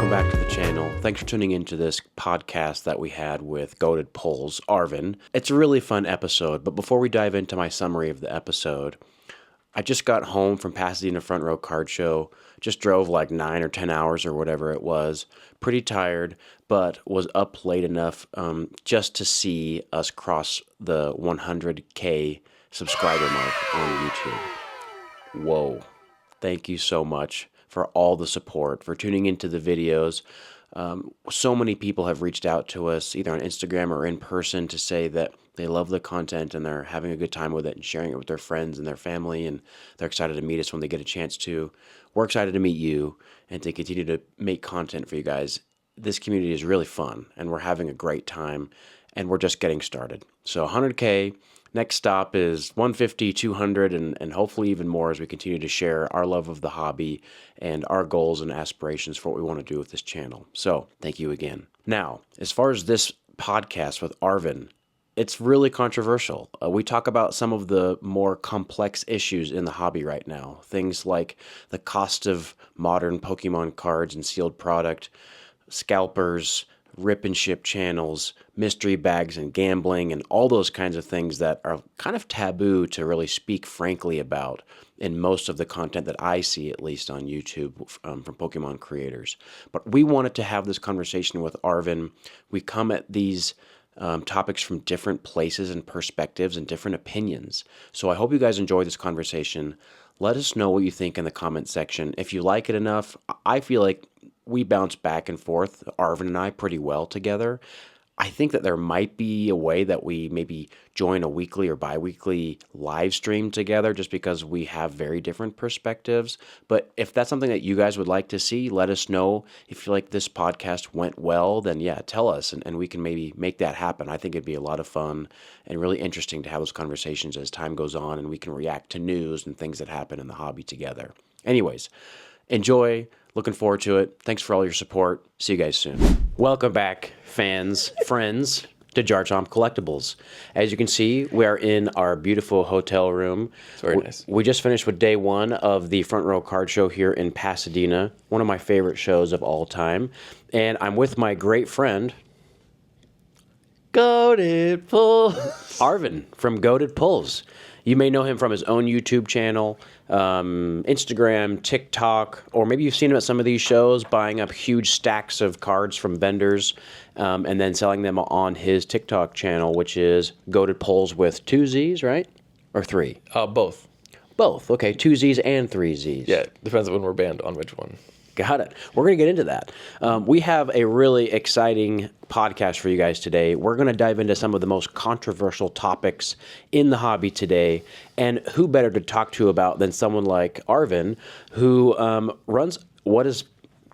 welcome back to the channel. Thanks for tuning into this podcast that we had with goated Pullz, Arvin. It's a really fun episode, but before we dive into my summary of the episode, I just got home from Pasadena Front Row Card Show. Just drove like 9 or 10 hours or whatever it was. Pretty tired, but was up late enough just to see us cross the 100K subscriber mark on YouTube. Whoa. Thank you so much for all the support, for tuning into the videos. So many people have reached out to us, either on Instagram or in person, to say that they love the content and they're having a good time with it and sharing it with their friends and their family, and they're excited to meet us when they get a chance to. We're excited to meet you and to continue to make content for you guys. This community is really fun, and we're having a great time, and we're just getting started. So 100K. Next stop is 150, 200, and hopefully even more as we continue to share our love of the hobby and our goals and aspirations for what we want to do with this channel. So thank you again. Now, as far as this podcast with Arvin, it's really controversial. We talk about some of the more complex issues in the hobby right now. Things like the cost of modern Pokemon cards and sealed product, scalpers, rip and ship channels, mystery bags and gambling, and all those kinds of things that are kind of taboo to really speak frankly about in most of the content that I see, at least on YouTube, from Pokemon creators. But we wanted to have this conversation with Arvin. We come at these topics from different places and perspectives and different opinions. So I hope you guys enjoy this conversation. Let us know what you think in the comment section. If you like it enough, I feel like we bounce back and forth, Arvin and I, pretty well together. I think that there might be a way that we maybe join a weekly or bi-weekly live stream together, just because we have very different perspectives. But if that's something that you guys would like to see, let us know. If you feel like this podcast went well, then yeah, tell us, and we can maybe make that happen. I think it'd be a lot of fun and really interesting to have those conversations as time goes on, and we can react to news and things that happen in the hobby together. Anyways, enjoy. Looking forward to it. Thanks for all your support. See you guys soon. Welcome back, fans, friends, to Jarchomp Collectibles. As you can see, we are in our beautiful hotel room. It's very nice. We just finished with day one of the Front Row Card Show here in Pasadena, one of my favorite shows of all time. And I'm with my great friend, Goated Pullz. Arvin from Goated Pullz. You may know him from his own YouTube channel, Instagram, TikTok, or maybe you've seen him at some of these shows buying up huge stacks of cards from vendors and then selling them on his TikTok channel, which is Goated Pullz with 2 Z's, right? Or 3? Both. Both. Okay, 2 Z's and 3 Z's. Yeah, depends on when we're banned on which one. Got it. We're going to get into that. We have a really exciting podcast for you guys today. We're going to dive into some of the most controversial topics in the hobby today. And who better to talk to about than someone like Arvin, who runs what is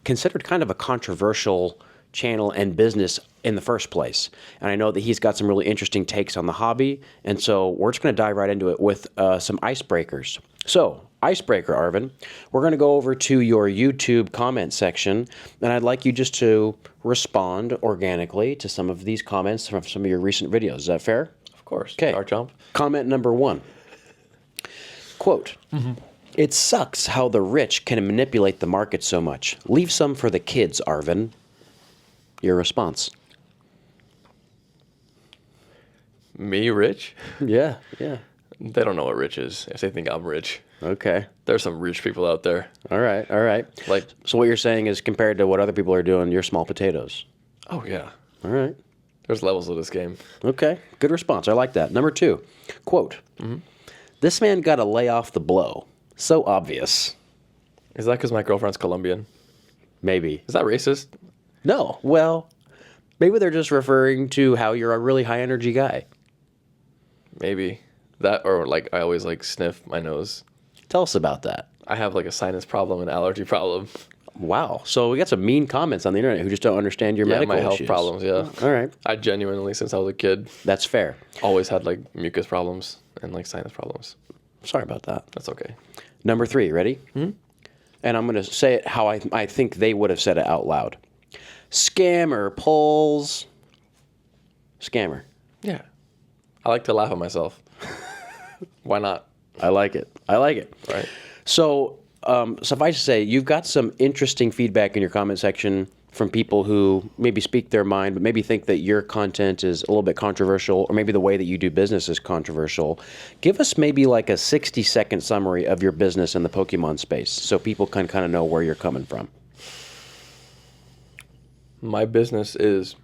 considered kind of a controversial channel and business in the first place. And I know that he's got some really interesting takes on the hobby. And so we're just going to dive right into it with some icebreakers. So, icebreaker, Arvin, we're going to go over to your YouTube comment section, and I'd like you just to respond organically to some of these comments from some of your recent videos. Is that fair? Of course. Okay. Jarchomp. Comment number 1. Quote, It sucks how the rich can manipulate the market so much. Leave some for the kids, Arvin. Your response. Me rich? Yeah. They don't know what rich is if they think I'm rich. Okay. There's some rich people out there. All right. Like, So what you're saying is, compared to what other people are doing, you're small potatoes. oh yeah, All right. there's levels of this game. Okay. Good response. I like that. Number 2. Quote, This man got to lay off the blow. So obvious. Is that because my girlfriend's Colombian? Maybe. Is that racist? No. Well, maybe they're just referring to how you're a really high energy guy. Maybe. That, or like I always like sniff my nose. Tell us about that. I have like a sinus problem, an allergy problem. Wow. So we got some mean comments on the internet who just don't understand your medical my health issues. problems, yeah. All right. I genuinely, since I was a kid, That's fair. always had like mucus problems and like sinus problems. Sorry about that. That's okay. Number 3. Ready? And I'm going to say it how I think they would have said it out loud. Scammer, Pullz. Scammer. Yeah. I like to laugh at myself. Why not? I like it. Right. So, suffice to say, you've got some interesting feedback in your comment section from people who maybe speak their mind, but maybe think that your content is a little bit controversial, or maybe the way that you do business is controversial. Give us maybe like a 60-second summary of your business in the Pokemon space so people can kind of know where you're coming from. My business is,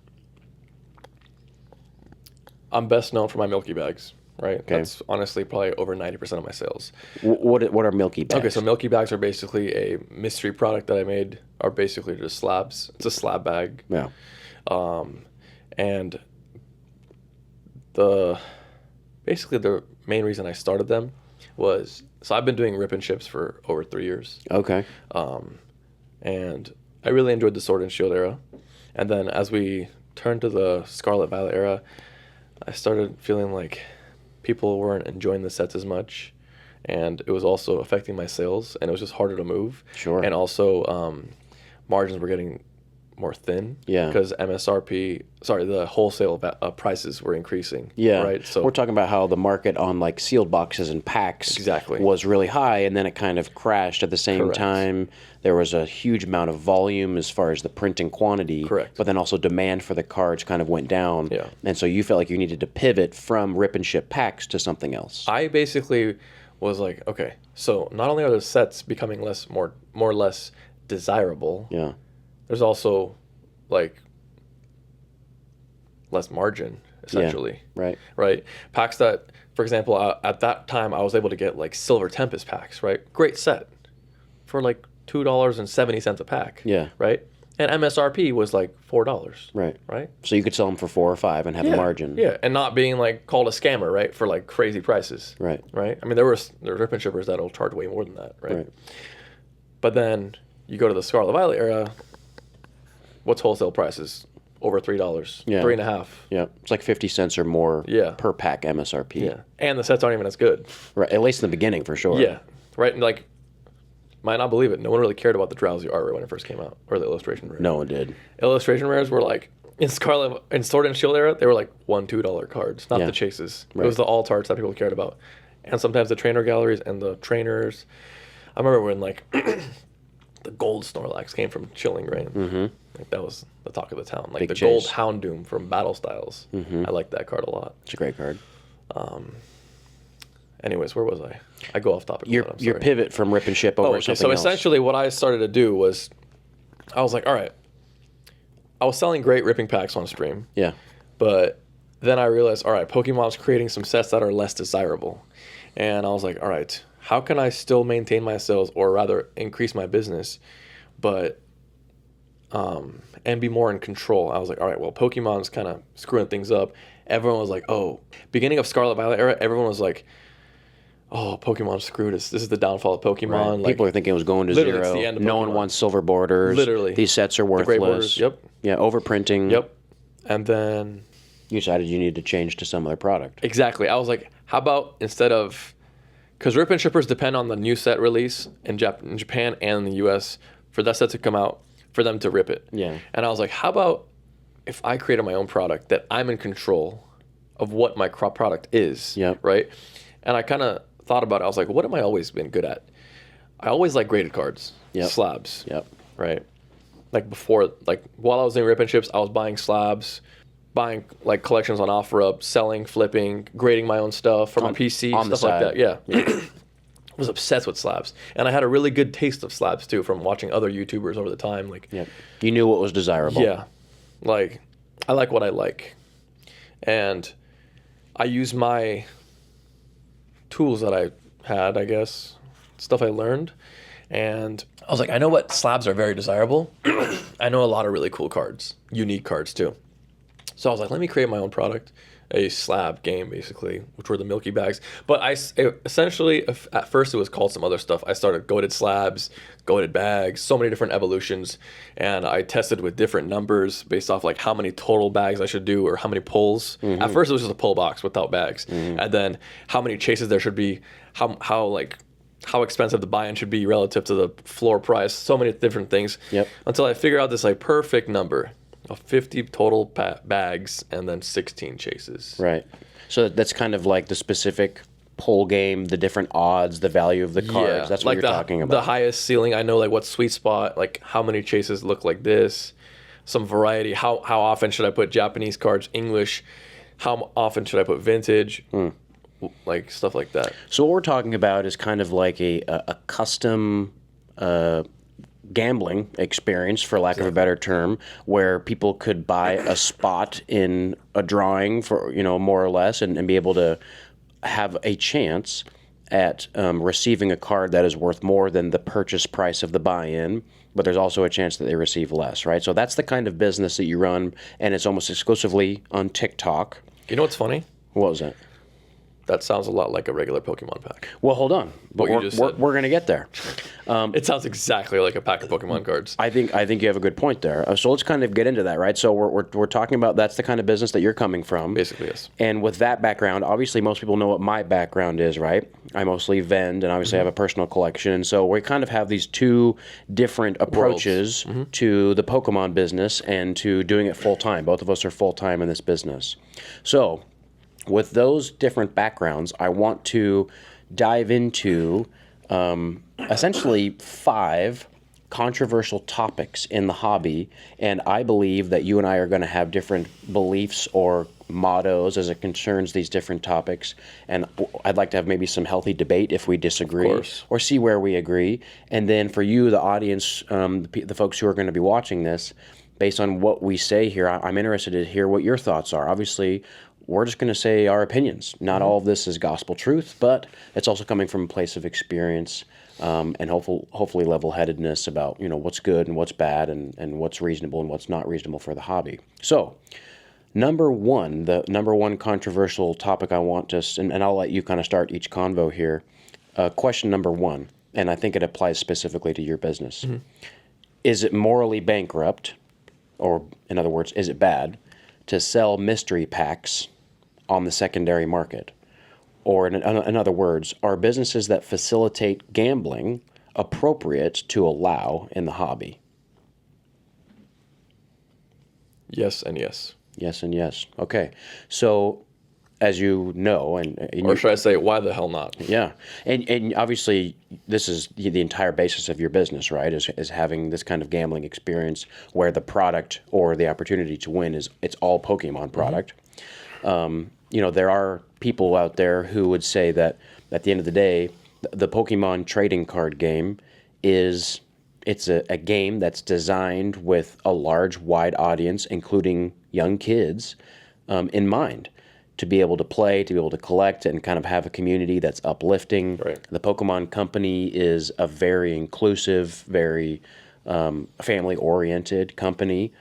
I'm best known for my Milky Bags, right? Okay. That's honestly probably over 90% of my sales. What are Milky Bags? Okay, so Milky Bags are basically a mystery product that I made, are basically just slabs. It's a slab bag. Yeah. And basically the main reason I started them was, so I've been doing rip and ships for over 3 years. Okay. And I really enjoyed the Sword and Shield era. And then as we turned to the Scarlet Violet era, I started feeling like people weren't enjoying the sets as much, and it was also affecting my sales, and it was just harder to move. Sure. And also margins were getting more thin. Yeah. Because the wholesale prices were increasing. Yeah. Right. So we're talking about how the market on like sealed boxes and packs Exactly. was really high, and then it kind of crashed at the same Correct. time. There was a huge amount of volume as far as the printing quantity. Correct. But then also demand for the cards kind of went down. Yeah. And so you felt like you needed to pivot from rip and ship packs to something else. I basically was like, okay, so not only are the sets becoming more or less desirable, Yeah. there's also like less margin essentially. Right. Right. Packs that, for example, at that time I was able to get like Silver Tempest packs, right? Great set for like $2.70 a pack. Yeah. Right. And MSRP was like $4. Right. Right. So you could sell them for 4 or 5 and have a margin. Yeah. And not being like called a scammer, right? For like crazy prices. Right. Right. I mean, there were rip and shippers that'll charge way more than that. Right. But then you go to the Scarlet Violet era. What's wholesale prices? Over $3. Yeah. $3.50. Yeah. It's like 50 cents or more per pack MSRP. Yeah. And the sets aren't even as good. Right. At least in the beginning, for sure. Yeah. Right. And like, might not believe it, no one really cared about the drowsy art rare when it first came out, or the illustration rare. No one did. Illustration rares were like, in Sword and Shield era, they were like $1, $2 cards, not the chases. It was the alt arts that people cared about. And sometimes the trainer galleries and the trainers. I remember when like the gold Snorlax came from Chilling Reign. Mm-hmm. Like that was the talk of the town. Like Big the chase. gold Houndoom from Battle Styles. Mm-hmm. I liked that card a lot. It's a great card. Anyways, where was I? I go off topic. Your pivot from rip and ship over something so else. essentially what I started to do was, I was like, all right, I was selling great ripping packs on stream. Yeah. But then I realized, all right, Pokemon's creating some sets that are less desirable. And I was like, all right, how can I still maintain my sales, or rather increase my business, but and be more in control? I was like, all right, well, Pokemon's kind of screwing things up. Everyone was like, oh, beginning of Scarlet Violet era, everyone was like, oh, Pokemon screwed us. This is the downfall of Pokemon. Right. Like, People are thinking it was going to literally, zero. it's the end of No one Pokemon. wants silver borders. Literally. These sets are the gray worthless. borders. Yep. Yeah, overprinting. Yep. And then You decided you needed to change to some other product. exactly, I was like, how about instead of, because rip and shippers depend on the new set release in Japan and in the US for that set to come out, for them to rip it. Yeah. And I was like, how about if I created my own product that I'm in control of what my product is, Yep. right? And I kind of thought about it. I was like, what have I always been good at? I always like graded cards, Yep. slabs, Yep. right? Like before, like while I was doing rip and ships, I was buying slabs, buying like collections on OfferUp, selling, flipping, grading my own stuff from a PC, on the stuff like side. that. Yeah. I was obsessed with slabs. And I had a really good taste of slabs too from watching other YouTubers over the time. Like, Yep. You knew what was desirable. yeah, like I like what I like. And I use my tools that I had, I guess, stuff I learned. And I was like, I know what slabs are very desirable. I know a lot of really cool cards, unique cards too. So I was like, let me create my own product, a slab game basically, which were the Milky Bags. But essentially, at first it was called some other stuff. I started goated slabs, goated bags, so many different evolutions. And I tested with different numbers based off like how many total bags I should do or how many pulls. Mm-hmm. At first it was just a pull box without bags. Mm-hmm. And then how many chases there should be, how expensive the buy-in should be relative to the floor price, so many different things. Yep. Until I figured out this like perfect number of 50 total bags and then 16 chases. Right. So that's kind of like the specific pull game, the different odds, the value of the cards. That's what like you're talking about. The highest ceiling, I know like what sweet spot, like how many chases look like this. some variety. How often should I put Japanese cards, English? How often should I put vintage? Like stuff like that. So what we're talking about is kind of like a custom gambling experience, for lack of a better term, where people could buy a spot in a drawing for, more or less, and be able to have a chance at receiving a card that is worth more than the purchase price of the buy-in, but there's also a chance that they receive less, right? So that's the kind of business that you run, and it's almost exclusively on TikTok. You know what's funny? What was that? That sounds a lot like a regular Pokemon pack. Well, hold on. But we're going to get there. It sounds exactly like a pack of Pokemon cards. I think you have a good point there. So let's kind of get into that, right? So we're talking about that's the kind of business that you're coming from. Basically, yes. And with that background, obviously most people know what my background is, right? I mostly vend, and obviously I have a personal collection. And so we kind of have these two different approaches to the Pokemon business and to doing it full time. Both of us are full time in this business. So with those different backgrounds, I want to dive into essentially 5 controversial topics in the hobby, and I believe that you and I are going to have different beliefs or mottos as it concerns these different topics, and I'd like to have maybe some healthy debate if we disagree, or see where we agree, and then for you, the audience, the folks who are going to be watching this, based on what we say here, I'm interested to hear what your thoughts are. Obviously, we're just going to say our opinions. Not all of this is gospel truth, but it's also coming from a place of experience and hopefully level-headedness about what's good and what's bad and what's reasonable and what's not reasonable for the hobby. So, the number one controversial topic I want to, and I'll let you kind of start each convo here. Question number 1, and I think it applies specifically to your business. Is it morally bankrupt, or in other words, is it bad, to sell mystery packs on the secondary market? Or in other words, are businesses that facilitate gambling appropriate to allow in the hobby? Yes and yes. Yes and yes. Okay. So, as you know, or should I say, why the hell not? Yeah. And obviously, this is the entire basis of your business, right? Is having this kind of gambling experience where the product or the opportunity to win it's all Pokemon product. There are people out there who would say that at the end of the day, the Pokemon trading card game it's a game that's designed with a large, wide audience, including young kids, in mind, to be able to play, to be able to collect, and kind of have a community that's uplifting. Right. The Pokemon Company is a very inclusive, very family-oriented company,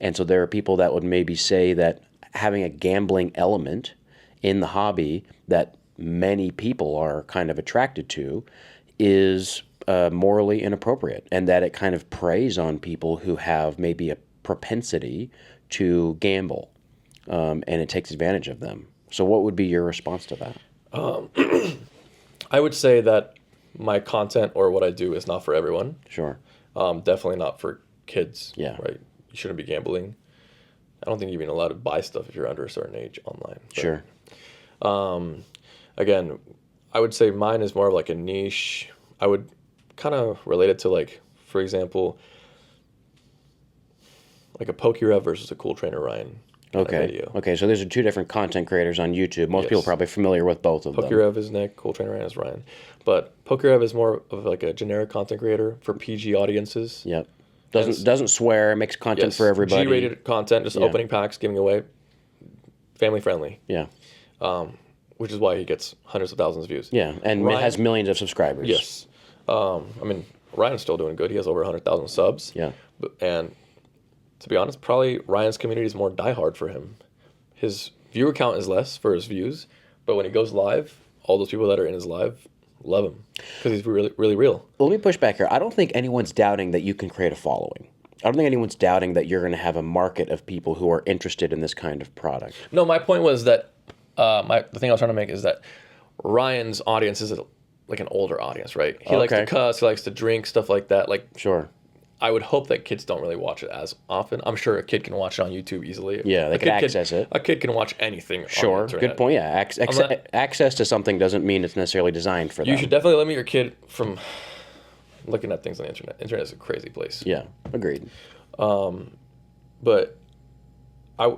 and so there are people that would maybe say that having a gambling element in the hobby that many people are kind of attracted to is morally inappropriate, and that it kind of preys on people who have maybe a propensity to gamble, and it takes advantage of them. So what would be your response to that? I would say that my content or what I do is not for everyone. Sure. Definitely not for kids. Yeah. Right. You shouldn't be gambling. I don't think you're even allowed to buy stuff if you're under a certain age online. But, Sure. Again, I would say mine is more of like a niche. I would kind of relate it to, like, for example, like a Pokerev versus a Cool Trainer Ryan video. Okay, so those are two different content creators on YouTube. Most people are probably familiar with both of them. Pokerev is Nick, Cool Trainer Ryan is Ryan. But Pokerev is more of like a generic content creator for PG audiences. Yep. Doesn't swear, makes content for everybody. G-rated content, just opening packs, giving away, family friendly. Yeah. Which is why he gets hundreds of thousands of views. Yeah, and Ryan has millions of subscribers. Yes. Ryan's still doing good. He has over 100,000 subs. Yeah. And to be honest, probably Ryan's community is more diehard for him. His viewer count is less for his views, but when he goes live, all those people that are in his live love him because he's really, really real. Let me push back here. I don't think anyone's doubting that you can create a following. I don't think anyone's doubting that you're going to have a market of people who are interested in this kind of product. No, my point was that the thing I was trying to make is that Ryan's audience is like an older audience, right? He likes to cuss, he likes to drink, stuff like that. Like, sure. I would hope that kids don't really watch it as often. I'm sure a kid can watch it on YouTube easily. Yeah, they can access it. A kid can watch anything. Sure, on the internet. Good point. Yeah, access to something doesn't mean it's necessarily designed for them. You should definitely limit your kid from looking at things on the internet. Internet is a crazy place. Yeah, agreed. But I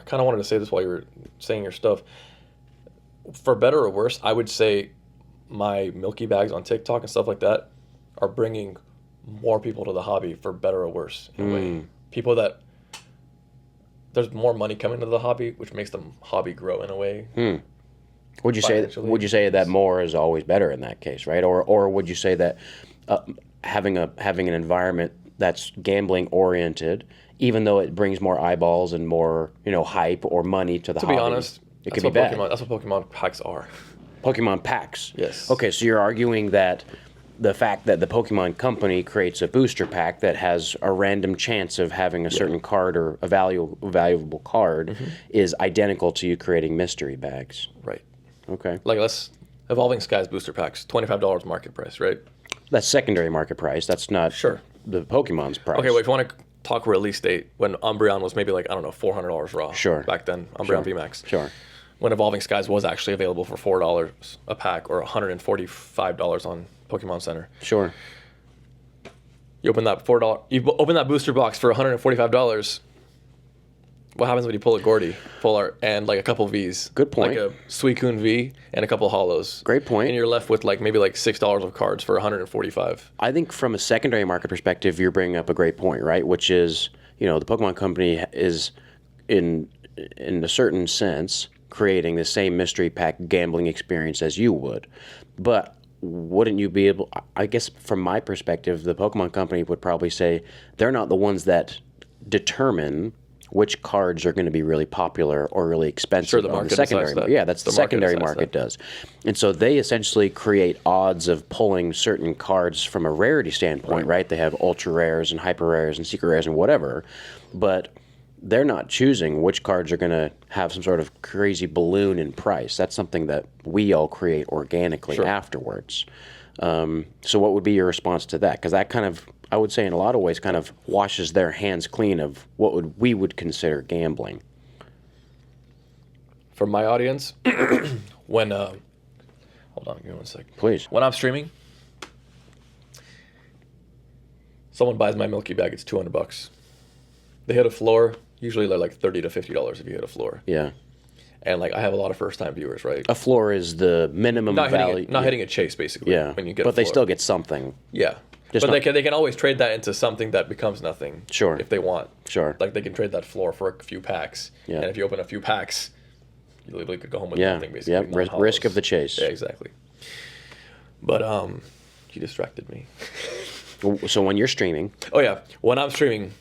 kind of wanted to say this while you were saying your stuff. For better or worse, I would say my Milky Bags on TikTok and stuff like that are bringing more people to the hobby, for better or worse, in a way. People that there's more money coming to the hobby, which makes the hobby grow in a way. Would you say that more is always better in that case, right? Or would you say that having an environment that's gambling oriented, even though it brings more eyeballs and more hype or money to the hobby, to be honest, it could be bad. That's what Pokemon packs are. Pokemon packs. Yes. Okay, so you're arguing that the fact that the Pokemon Company creates a booster pack that has a random chance of having a certain card or a valuable card is identical to you creating mystery bags. Right. Okay. Like Evolving Skies booster packs, $25 market price, right? That's secondary market price. That's not the Pokemon's price. Okay, well, if you want to talk release date, when Umbreon was maybe like, I don't know, $400 raw. Sure. Back then, Umbreon VMAX. Sure. When Evolving Skies was actually available for $4 a pack or $145 on Pokemon Center. Sure. You open that booster box for $145. What happens when you pull a Gordy, full art, and like a couple Vs? Good point. Like a Suicune V and a couple Hollows. Great point. And you're left with maybe $6 of cards for $145. I think from a secondary market perspective, you're bringing up a great point, right? Which is, the Pokemon Company is in a certain sense creating the same mystery pack gambling experience as you would. But wouldn't you be able, I guess from my perspective, the Pokemon Company would probably say they're not the ones that determine which cards are going to be really popular or really expensive on the secondary market. Yeah, that's the secondary market does. And so they essentially create odds of pulling certain cards from a rarity standpoint, right? They have ultra rares and hyper rares and secret rares and whatever. But they're not choosing which cards are going to have some sort of crazy balloon in price. That's something that we all create organically afterwards. So what would be your response to that? Because that kind of, I would say in a lot of ways, kind of washes their hands clean of what we would consider gambling. For my audience, when hold on, give me 1 second. Please. When I'm streaming, someone buys my Milky Bag, it's $200. They hit a floor. Usually they're like $30 to $50 if you hit a floor. Yeah. And I have a lot of first-time viewers, right? A floor is the minimum value. Not hitting a chase, basically. Yeah. When you get but they still get something. Yeah. But they can always trade that into something that becomes nothing. Sure. If they want. Sure. Like they can trade that floor for a few packs. Yeah. And if you open a few packs, you literally could go home with nothing, basically. Yeah. Risk of the chase. Yeah, exactly. But you distracted me. So when you're streaming. Oh yeah, when I'm streaming,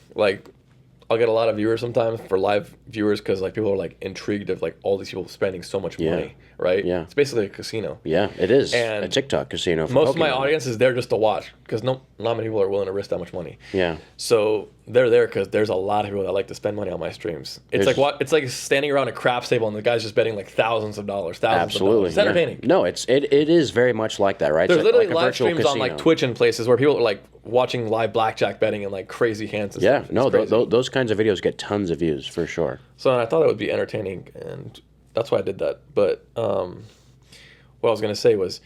I'll get a lot of viewers sometimes for live viewers because people are intrigued of all these people spending so much money, right? Yeah. It's basically a casino. Yeah, it is and a TikTok casino. For most Pokemon. of my audience is there just to watch because not many people are willing to risk that much money. Yeah. So they're there because there's a lot of people that like to spend money on my streams. It's it's like standing around a craps table and the guy's just betting thousands of dollars. Absolutely. It's entertaining. No, it is very much like that, right? There's literally a live streams casino. on Twitch and places where people are watching live blackjack betting and crazy hands and stuff. No, those kinds of videos get tons of views for sure. So and I thought it would be entertaining, and that's why I did that. But what I was going to say was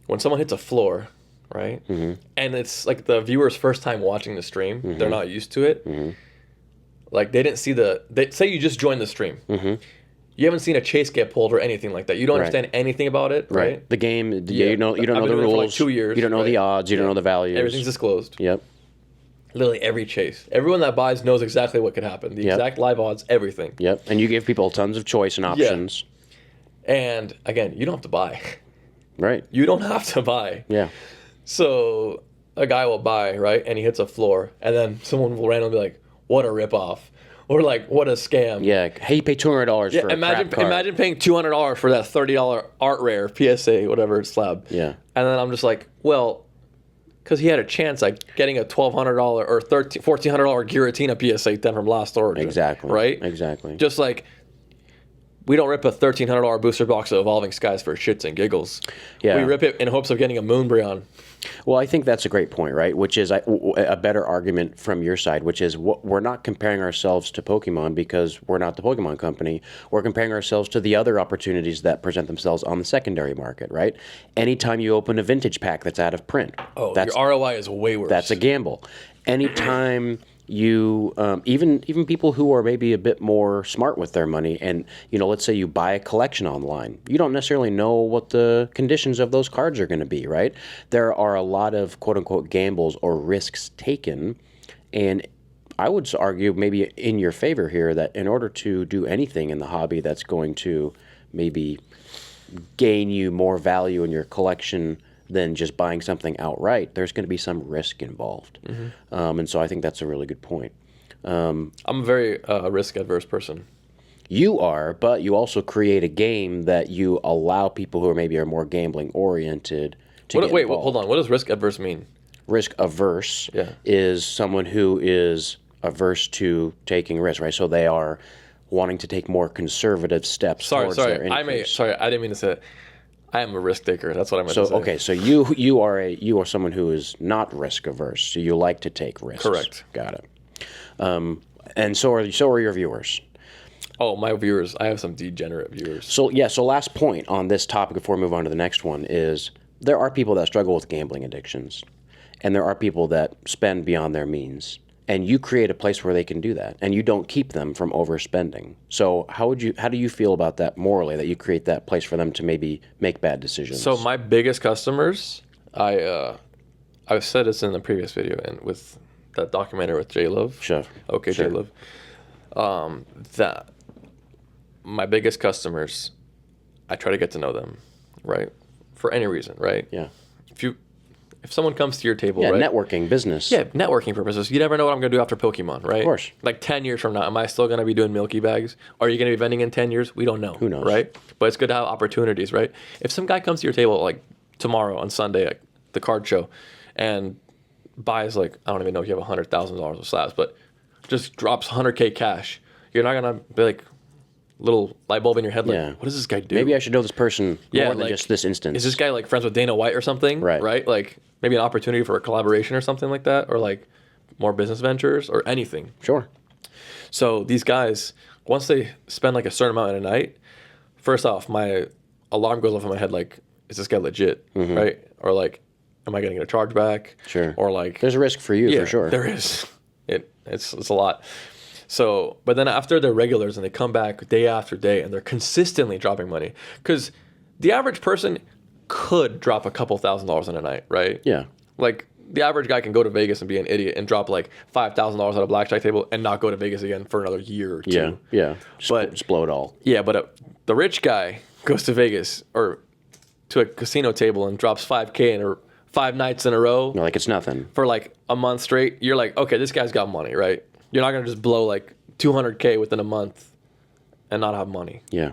when someone hits a floor, right? Mm-hmm. And it's the viewer's first time watching the stream. Mm-hmm. They're not used to it. Mm-hmm. They didn't see say you just joined the stream. Mm-hmm. You haven't seen a chase get pulled or anything like that. You don't understand anything about it, right? The game, you don't know the rules. For 2 years. You don't know the odds. You don't know the values. Everything's disclosed. Yep. Literally every chase. Everyone that buys knows exactly what could happen. The exact live odds, everything. Yep. And you give people tons of choice and options. Yeah. And again, you don't have to buy. Right. You don't have to buy. Yeah. So a guy will buy, right? And he hits a floor. And then someone will randomly be like, what a ripoff. Or what a scam. Yeah. Hey, you pay $200 for a crap card. Imagine paying $200 for that $30 art rare, PSA, whatever slab. Yeah. And then I'm just well, because he had a chance at getting a $1,200 or $1,400 Giratina PSA 10 from Last Origin. Exactly. Right? Exactly. Just we don't rip a $1,300 booster box of Evolving Skies for shits and giggles. Yeah. We rip it in hopes of getting a Moonbreon. Well, I think that's a great point, right? Which is a better argument from your side, which is we're not comparing ourselves to Pokemon because we're not the Pokemon Company. We're comparing ourselves to the other opportunities that present themselves on the secondary market, right? Anytime you open a vintage pack that's out of print. Your ROI is way worse. That's a gamble. Anytime you even people who are maybe a bit more smart with their money, and let's say you buy a collection online, you don't necessarily know what the conditions of those cards are going to be, right? There are a lot of quote unquote gambles or risks taken, and I would argue maybe in your favor here that in order to do anything in the hobby that's going to maybe gain you more value in your collection than just buying something outright, there's going to be some risk involved. And so I think that's a really good point. I'm a very risk-adverse person. You are, but you also create a game that you allow people who are more gambling-oriented to get Wait, involved. hold on. What does risk-adverse mean? Risk-averse is someone who is averse to taking risk, right? So they are wanting to take more conservative steps towards their increase. I didn't mean to say it. I am a risk taker. That's what I meant to say. Okay, so you are someone who is not risk averse. So you like to take risks. Correct. Got it. And so are your viewers. Oh, my viewers. I have some degenerate viewers. So last point on this topic before we move on to the next one is there are people that struggle with gambling addictions, and there are people that spend beyond their means. And you create a place where they can do that, and you don't keep them from overspending. So how do you feel about that morally, that you create that place for them to maybe make bad decisions? So my biggest customers, I've said this in the previous video and with that documentary with J Love. Sure. Okay, Sure. J Love. That my biggest customers, I try to get to know them, right? For any reason, right? Yeah. If someone comes to your table, Yeah, right? networking, business. Yeah, networking purposes. You never know what I'm going to do after Pokemon, right? Of course. Like 10 years from now, am I still going to be doing Milky Bags? Are you going to be vending in 10 years? We don't know. Who knows? Right? But it's good to have opportunities, right? If some guy comes to your table like tomorrow on Sunday at the card show and buys like, I don't even know if you have $100,000 of slabs, but just drops 100K cash, you're not going to be like, little light bulb in your head like, what does this guy do? Maybe I should know this person more than like, just this instance. Is this guy like friends with Dana White or something? Right. Like maybe an opportunity for a collaboration or something like that, or like more business ventures or anything. Sure. So these guys, once they spend like a certain amount in a night, first off, my alarm goes off in my head like, is this guy legit? Right? Or like, am I getting a charge back? Sure. Or like, There's a risk for you, for sure. there is. It's a lot. So, but then after they're regulars and they come back day after day and they're consistently dropping money, because the average person could drop a couple $1,000s in a night, right? Yeah. Like the average guy can go to Vegas and be an idiot and drop like $5,000 at a blackjack table and not go to Vegas again for another year or two. Yeah. But just blow it all. Yeah, but the rich guy goes to Vegas or to a casino table and drops 5K in 5 nights in a row. Like it's nothing. For like a month straight. You're like, okay, this guy's got money, right? You're not going to just blow like 200K within a month and not have money. Yeah.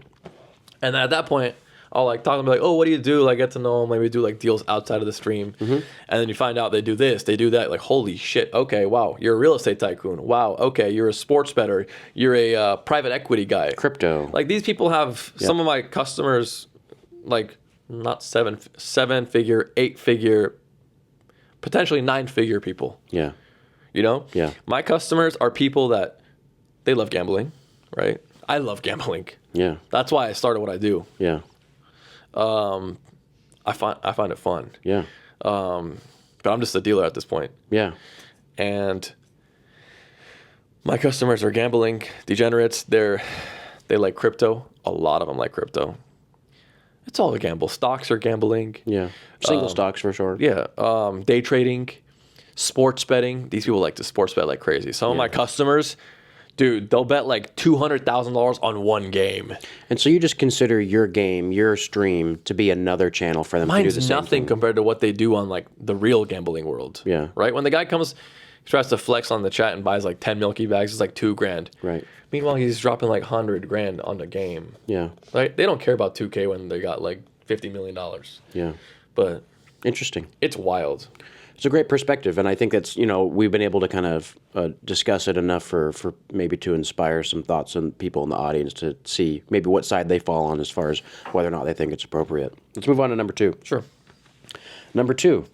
And then at that point, I'll like talk to them like, oh, what do you do? Like get to know them. Maybe do like deals outside of the stream. And then you find out they do this, they do that. Like, holy shit. Okay, wow. You're a real estate tycoon. Wow. Okay, you're a sports bettor. You're a private equity guy. Crypto. Like these people have some of my customers, like not seven figure, 8-figure, potentially 9-figure people. Yeah. You know? Yeah. My customers are people that they love gambling, right? I love gambling. Yeah. That's why I started what I do. Yeah. I find it fun. Yeah. But I'm just a dealer at this point. Yeah. And my customers are gambling degenerates. They like crypto. A lot of them like crypto. It's all a gamble. Stocks are gambling. Yeah. Single stocks for sure. Yeah. Day trading, sports betting. These people like to sports bet like crazy. Some of my customers, dude, they'll bet like $200,000 on one game. And so you just consider your game, your stream, to be another channel for them to do the Mine's same nothing thing. compared to what they do on like the real gambling world. Yeah. Right? When the guy comes, tries to flex on the chat and buys like 10 Milky Bags, it's like $2,000. Right. Meanwhile, he's dropping like $100,000 on the game. Yeah. Right? They don't care about 2K when they got like $50 million. Yeah. But Interesting. it's wild. It's a great perspective, and I think that's, we've been able to kind of discuss it enough for maybe to inspire some thoughts in people in the audience to see maybe what side they fall on as far as whether or not they think it's appropriate. Let's move on to number 2. Sure. Number 2,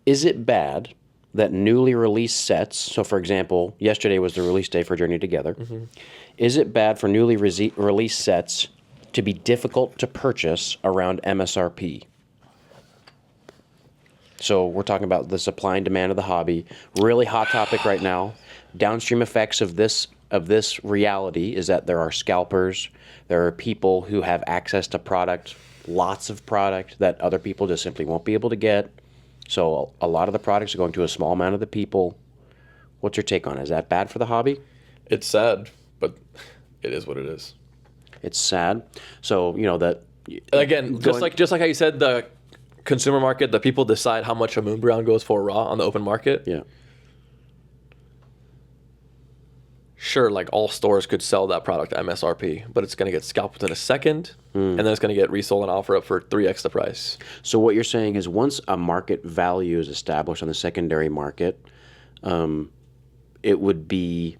is it bad that newly released sets, so for example, yesterday was the release day for Journey Together, is it bad for newly released sets to be difficult to purchase around MSRP? So we're talking about the supply and demand of the hobby. Really hot topic right now. downstream effects of this reality is that there are scalpers, there are people who have access to product, lots of product that other people just simply won't be able to get. So a lot of the products are going to a small amount of the people. What's your take on it? Is that bad for the hobby? It's sad, but it is what it is. It's sad. So, that... Again, just like how you said, the consumer market, the people decide how much a Moonbrown goes for raw on the open market. Yeah. Sure, like all stores could sell that product at MSRP, but it's going to get scalped in a second, and then it's going to get resold and offer up for 3x the price. So what you're saying is once a market value is established on the secondary market, it would be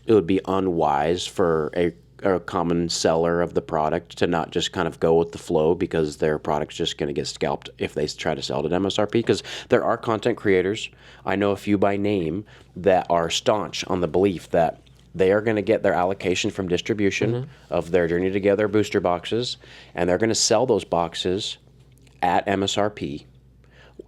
unwise for a common seller of the product to not just kind of go with the flow because their product's just going to get scalped if they try to sell it at MSRP. Because there are content creators, I know a few by name, that are staunch on the belief that they are going to get their allocation from distribution of their Journey Together booster boxes, and they're going to sell those boxes at MSRP,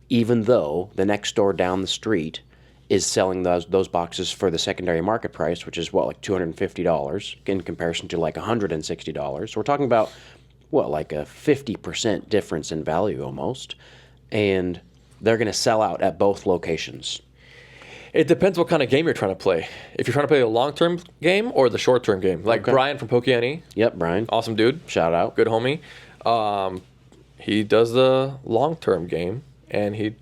even though the next store down the street is selling those boxes for the secondary market price, which is like $250 in comparison to like $160. So we're talking about like a 50% difference in value almost, and they're going to sell out at both locations. It depends what kind of game you're trying to play. If you're trying to play the long-term game or the short-term game, like Brian from Pokémon. Yep, Brian. Awesome dude. Shout out. Good homie. He does the long-term game, and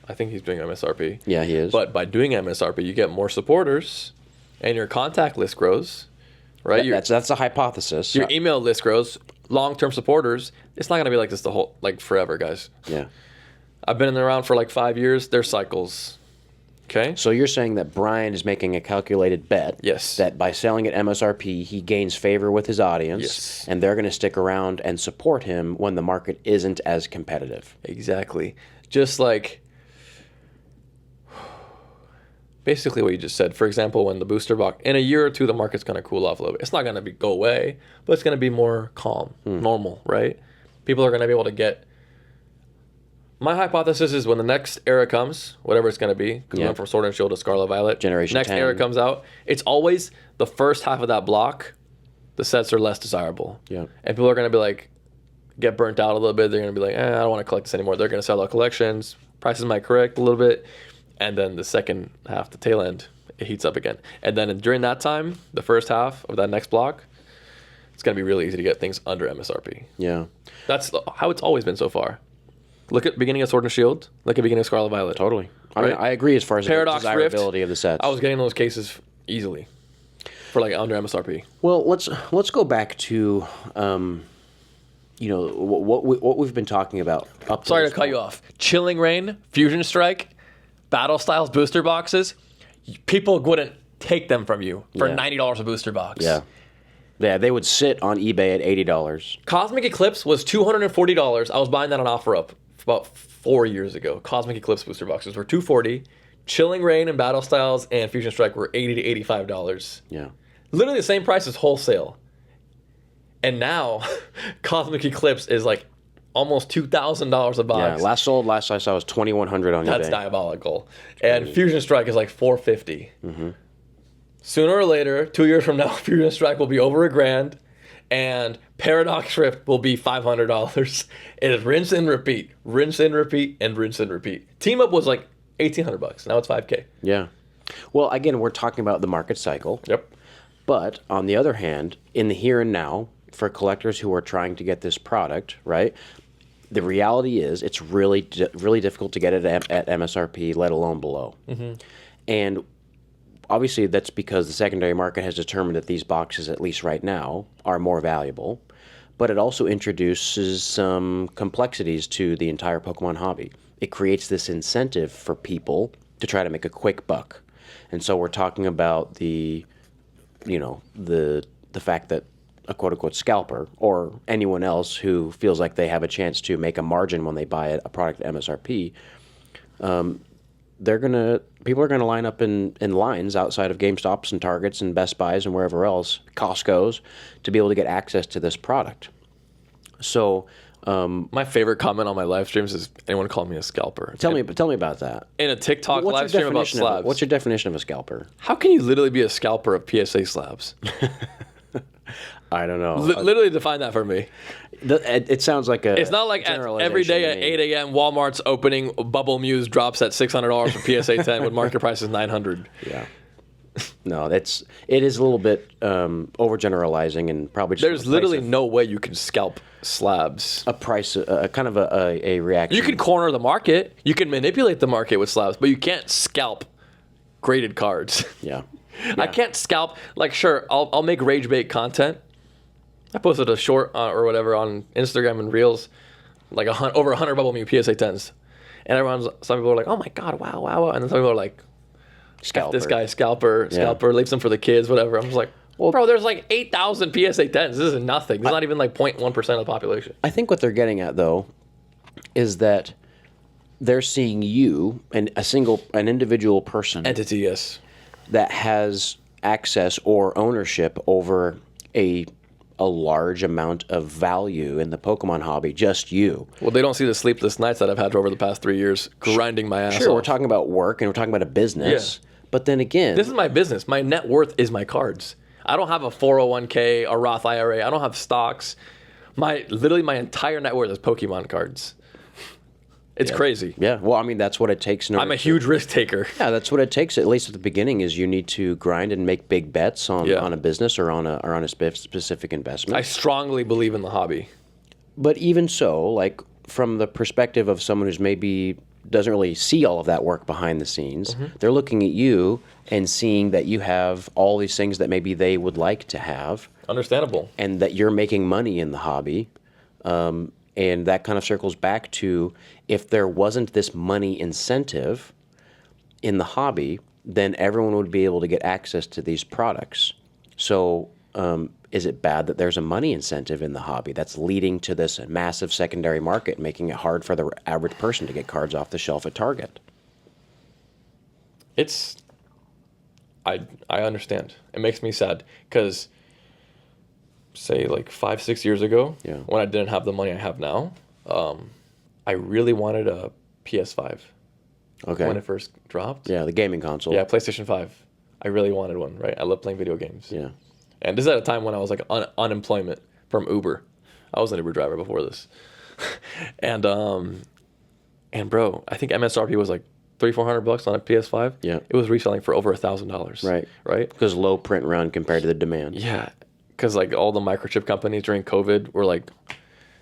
I think he's doing MSRP. Yeah, he is. But by doing MSRP, you get more supporters, and your contact list grows, right? That's a hypothesis. Your email list grows. Long-term supporters. It's not going to be like this forever, guys. Yeah. I've been around for like 5 years. There's cycles. Okay. So you're saying that Brian is making a calculated bet. Yes. That by selling at MSRP, he gains favor with his audience. Yes. And they're going to stick around and support him when the market isn't as competitive. Exactly. Just like basically what you just said. For example, when the booster box, in a year or two, the market's going to cool off a little bit. It's not going to go away, but it's going to be more calm, normal, right? People are going to be able to get. My hypothesis is when the next era comes, whatever it's going to be, because we went from Sword and Shield to Scarlet Violet, Generation next 10. era comes out, it's always the first half of that block, the sets are less desirable. Yeah. And people are going to be like, get burnt out a little bit. They're going to be like, I don't want to collect this anymore. They're going to sell out collections. Prices might correct a little bit. And then the second half, the tail end, it heats up again. And then during that time, the first half of that next block, it's going to be really easy to get things under MSRP. Yeah. That's how it's always been so far. Look at beginning of Sword and Shield. Look at beginning of Scarlet Violet. Totally. Right? I mean, I agree as far as Paradox the desirability Rift, of the sets. I was getting those cases easily for like under MSRP. Well, let's go back to what we've been talking about. Sorry to cut you off. Chilling Rain, Fusion Strike, Battle Styles booster boxes. People wouldn't take them from you for $90 a booster box. Yeah. Yeah, they would sit on eBay at $80. Cosmic Eclipse was $240. I was buying that on OfferUp about 4 years ago. Cosmic Eclipse booster boxes were $240. Chilling Rain and Battle Styles and Fusion Strike were $80 to $85. Yeah. Literally the same price as wholesale. And now, Cosmic Eclipse is like almost $2,000 a box. Yeah, last I saw was $2,100 on eBay. That's diabolical. And Fusion Strike is like $450. Mm-hmm. Sooner or later, 2 years from now, Fusion Strike will be over $1,000, and Paradox Rift will be $500. It is rinse and repeat, rinse and repeat, and rinse and repeat. Team Up was like $1,800. Now it's $5K. Yeah. Well, again, we're talking about the market cycle. Yep. But on the other hand, in the here and now, for collectors who are trying to get this product, right? The reality is it's really difficult to get it at MSRP, let alone below. Mm-hmm. And obviously, that's because the secondary market has determined that these boxes, at least right now, are more valuable. But it also introduces some complexities to the entire Pokemon hobby. It creates this incentive for people to try to make a quick buck. And so we're talking about the fact that a quote-unquote scalper or anyone else who feels like they have a chance to make a margin when they buy a product at MSRP, people are gonna line up in lines outside of GameStops and Targets and Best Buys and wherever else, Costco's, to be able to get access to this product. So My favorite comment on my live streams is anyone call me a scalper. Tell me about that. In a TikTok live stream about slabs. What's your definition of a scalper? How can you literally be a scalper of PSA slabs? I don't know. Literally define that for me. It sounds like a. It's not like every day at 8 a.m. Walmart's opening Bubble Muse drops at $600 for PSA 10 when market price is $900. Yeah. No, it is a little bit overgeneralizing and probably just there's literally no way you can scalp slabs. A price, kind of a reaction. You can corner the market. You can manipulate the market with slabs, but you can't scalp graded cards. Yeah. I can't scalp. Like, sure, I'll make rage bait content. I posted a short or whatever on Instagram and Reels, like over 100 Bubble Mew PSA 10s, and some people are like, "Oh my god, wow," and then some people are like, Scalper. "This guy, scalper, leaves them for the kids, whatever." I'm just like, well, bro, there's like 8,000 PSA 10s. This is nothing. It's not even like 0.1% of the population. I think what they're getting at though is that they're seeing you and an individual person Entity, yes, that has access or ownership over a large amount of value in the Pokemon hobby, just you. Well, they don't see the sleepless nights that I've had over the past 3 years grinding my ass off. Sure, we're talking about work and we're talking about a business. Yeah. But then again... This is my business. My net worth is my cards. I don't have a 401k, a Roth IRA. I don't have stocks. Literally my entire net worth is Pokemon cards. It's crazy. Yeah, well, I mean, that's what it takes. I'm a huge risk taker. Yeah, that's what it takes, at least at the beginning, is you need to grind and make big bets on a business or on a specific investment. I strongly believe in the hobby. But even so, like, from the perspective of someone who's maybe doesn't really see all of that work behind the scenes, they're looking at you and seeing that you have all these things that maybe they would like to have. Understandable. And that you're making money in the hobby. And that kind of circles back to, if there wasn't this money incentive in the hobby, then everyone would be able to get access to these products. So is it bad that there's a money incentive in the hobby that's leading to this massive secondary market, making it hard for the average person to get cards off the shelf at Target? I understand. It makes me sad because, say, like 5-6 years ago, when I didn't have the money I have now, I really wanted a PS5. Okay. When it first dropped. Yeah, the gaming console. Yeah, PlayStation 5. I really wanted one, right? I love playing video games. Yeah. And this is at a time when I was like unemployment from Uber. I was an Uber driver before this. and bro, I think MSRP was like $300-400 on a PS5. Yeah. It was reselling for over $1,000. Right. Right? Because low print run compared to the demand. Yeah. Because like all the microchip companies during COVID were like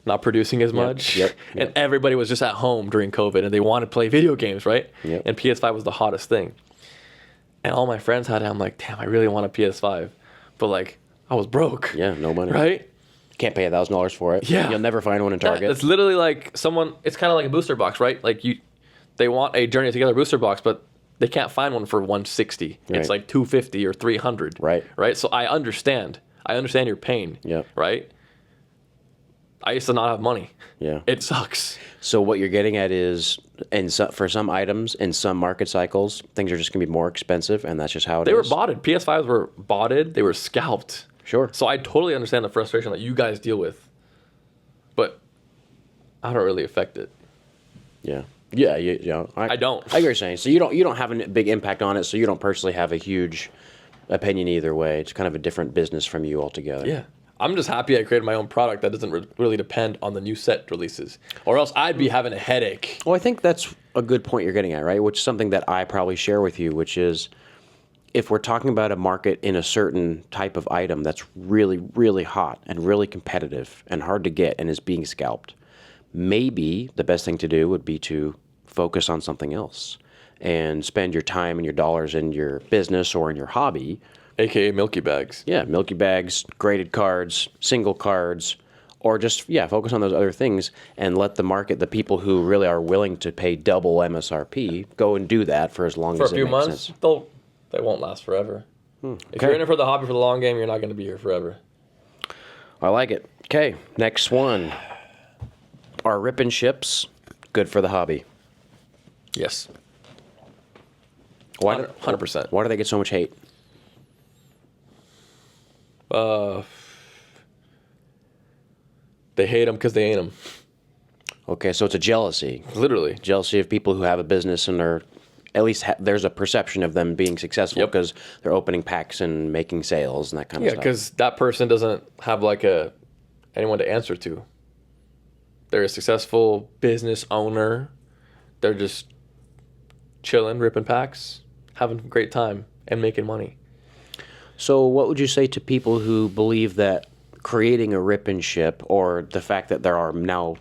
not producing as much. Yep. And everybody was just at home during COVID and they wanted to play video games, right? Yep. And PS5 was the hottest thing. And all my friends had it. I'm like, damn, I really want a PS5. But like, I was broke. Yeah, no money. Right? Can't pay $1,000 for it. Yeah. You'll never find one in Target. It's literally like it's kind of like a booster box, right? Like they want a Journey Together booster box, but they can't find one for $160. Right. It's like $250 or $300. Right. Right? So I understand your pain. Yeah. Right? I used to not have money. Yeah. It sucks. So what you're getting at is, for some items in some market cycles, things are just going to be more expensive, and that's just how it is. They were botted. PS5s were botted. They were scalped. Sure. So I totally understand the frustration that you guys deal with, but I don't really affect it. Yeah. Yeah. I don't. I get what you're saying. So you don't have a big impact on it. So you don't personally have a huge opinion either way. It's kind of a different business from you altogether. Yeah. I'm just happy I created my own product that doesn't really depend on the new set releases, or else I'd be having a headache. Well, I think that's a good point you're getting at, right? Which is something that I probably share with you, which is, if we're talking about a market in a certain type of item that's really, really hot and really competitive and hard to get and is being scalped, maybe the best thing to do would be to focus on something else and spend your time and your dollars in your business or in your hobby. AKA Milky Bags. Yeah, Milky Bags, graded cards, single cards, or just, focus on those other things and let the market, the people who really are willing to pay double MSRP, go and do that for as long as it makes sense. For a few months, they won't last forever. If you're in it for the hobby for the long game, you're not going to be here forever. I like it. Okay, next one. Are ripping ships good for the hobby? Yes. 100%. Why do they get so much hate? They hate them because they ain't them. Okay, so it's a jealousy. Literally. Jealousy of people who have a business and are at least there's a perception of them being successful because they're opening packs and making sales and that kind of stuff. Yeah, because that person doesn't have like anyone to answer to. They're a successful business owner. They're just chilling, ripping packs, having a great time, and making money. So what would you say to people who believe that creating a rip and ship, or the fact that there are now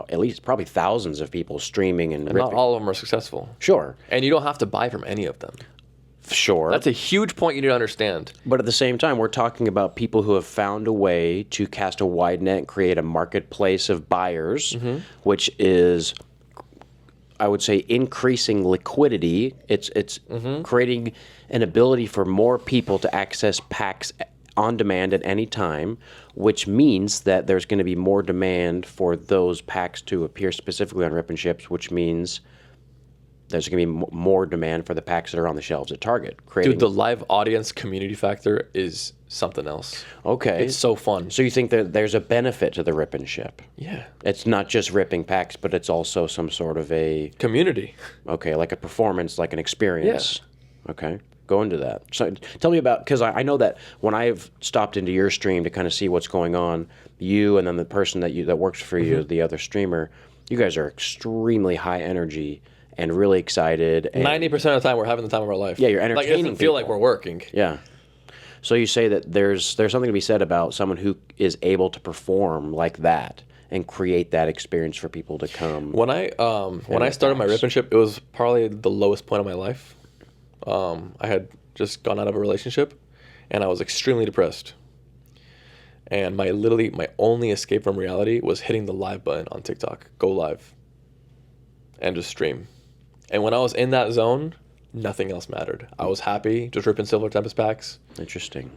at least probably thousands of people streaming and ripping? Not all of them are successful. Sure. And you don't have to buy from any of them. Sure. That's a huge point you need to understand. But at the same time, we're talking about people who have found a way to cast a wide net and create a marketplace of buyers, which is, I would say, increasing liquidity. It's creating an ability for more people to access packs on demand at any time, which means that there's going to be more demand for those packs to appear specifically on Rip and Ships, which means there's going to be more demand for the packs that are on the shelves at Target. Dude, the live audience community factor is something else. Okay. It's so fun. So you think that there's a benefit to the Rip and Ship? Yeah. It's not just ripping packs, but it's also some sort of a... community. Okay, like a performance, like an experience. Yeah. Okay, go into that. So tell me about, because I know that when I've stopped into your stream to kind of see what's going on, you and then the person that works for you, the other streamer, you guys are extremely high energy and really excited. And 90% of the time, we're having the time of our life. Yeah, you're entertaining Like, it doesn't feel people. like we're working. Yeah. So you say that there's something to be said about someone who is able to perform like that and create that experience for people to come. When I started my Rip and Ship, it was probably the lowest point of my life. I had just gone out of a relationship, and I was extremely depressed. And my only escape from reality was hitting the live button on TikTok, go live, and just stream. And when I was in that zone, nothing else mattered. I was happy, just ripping Silver Tempest packs. Interesting.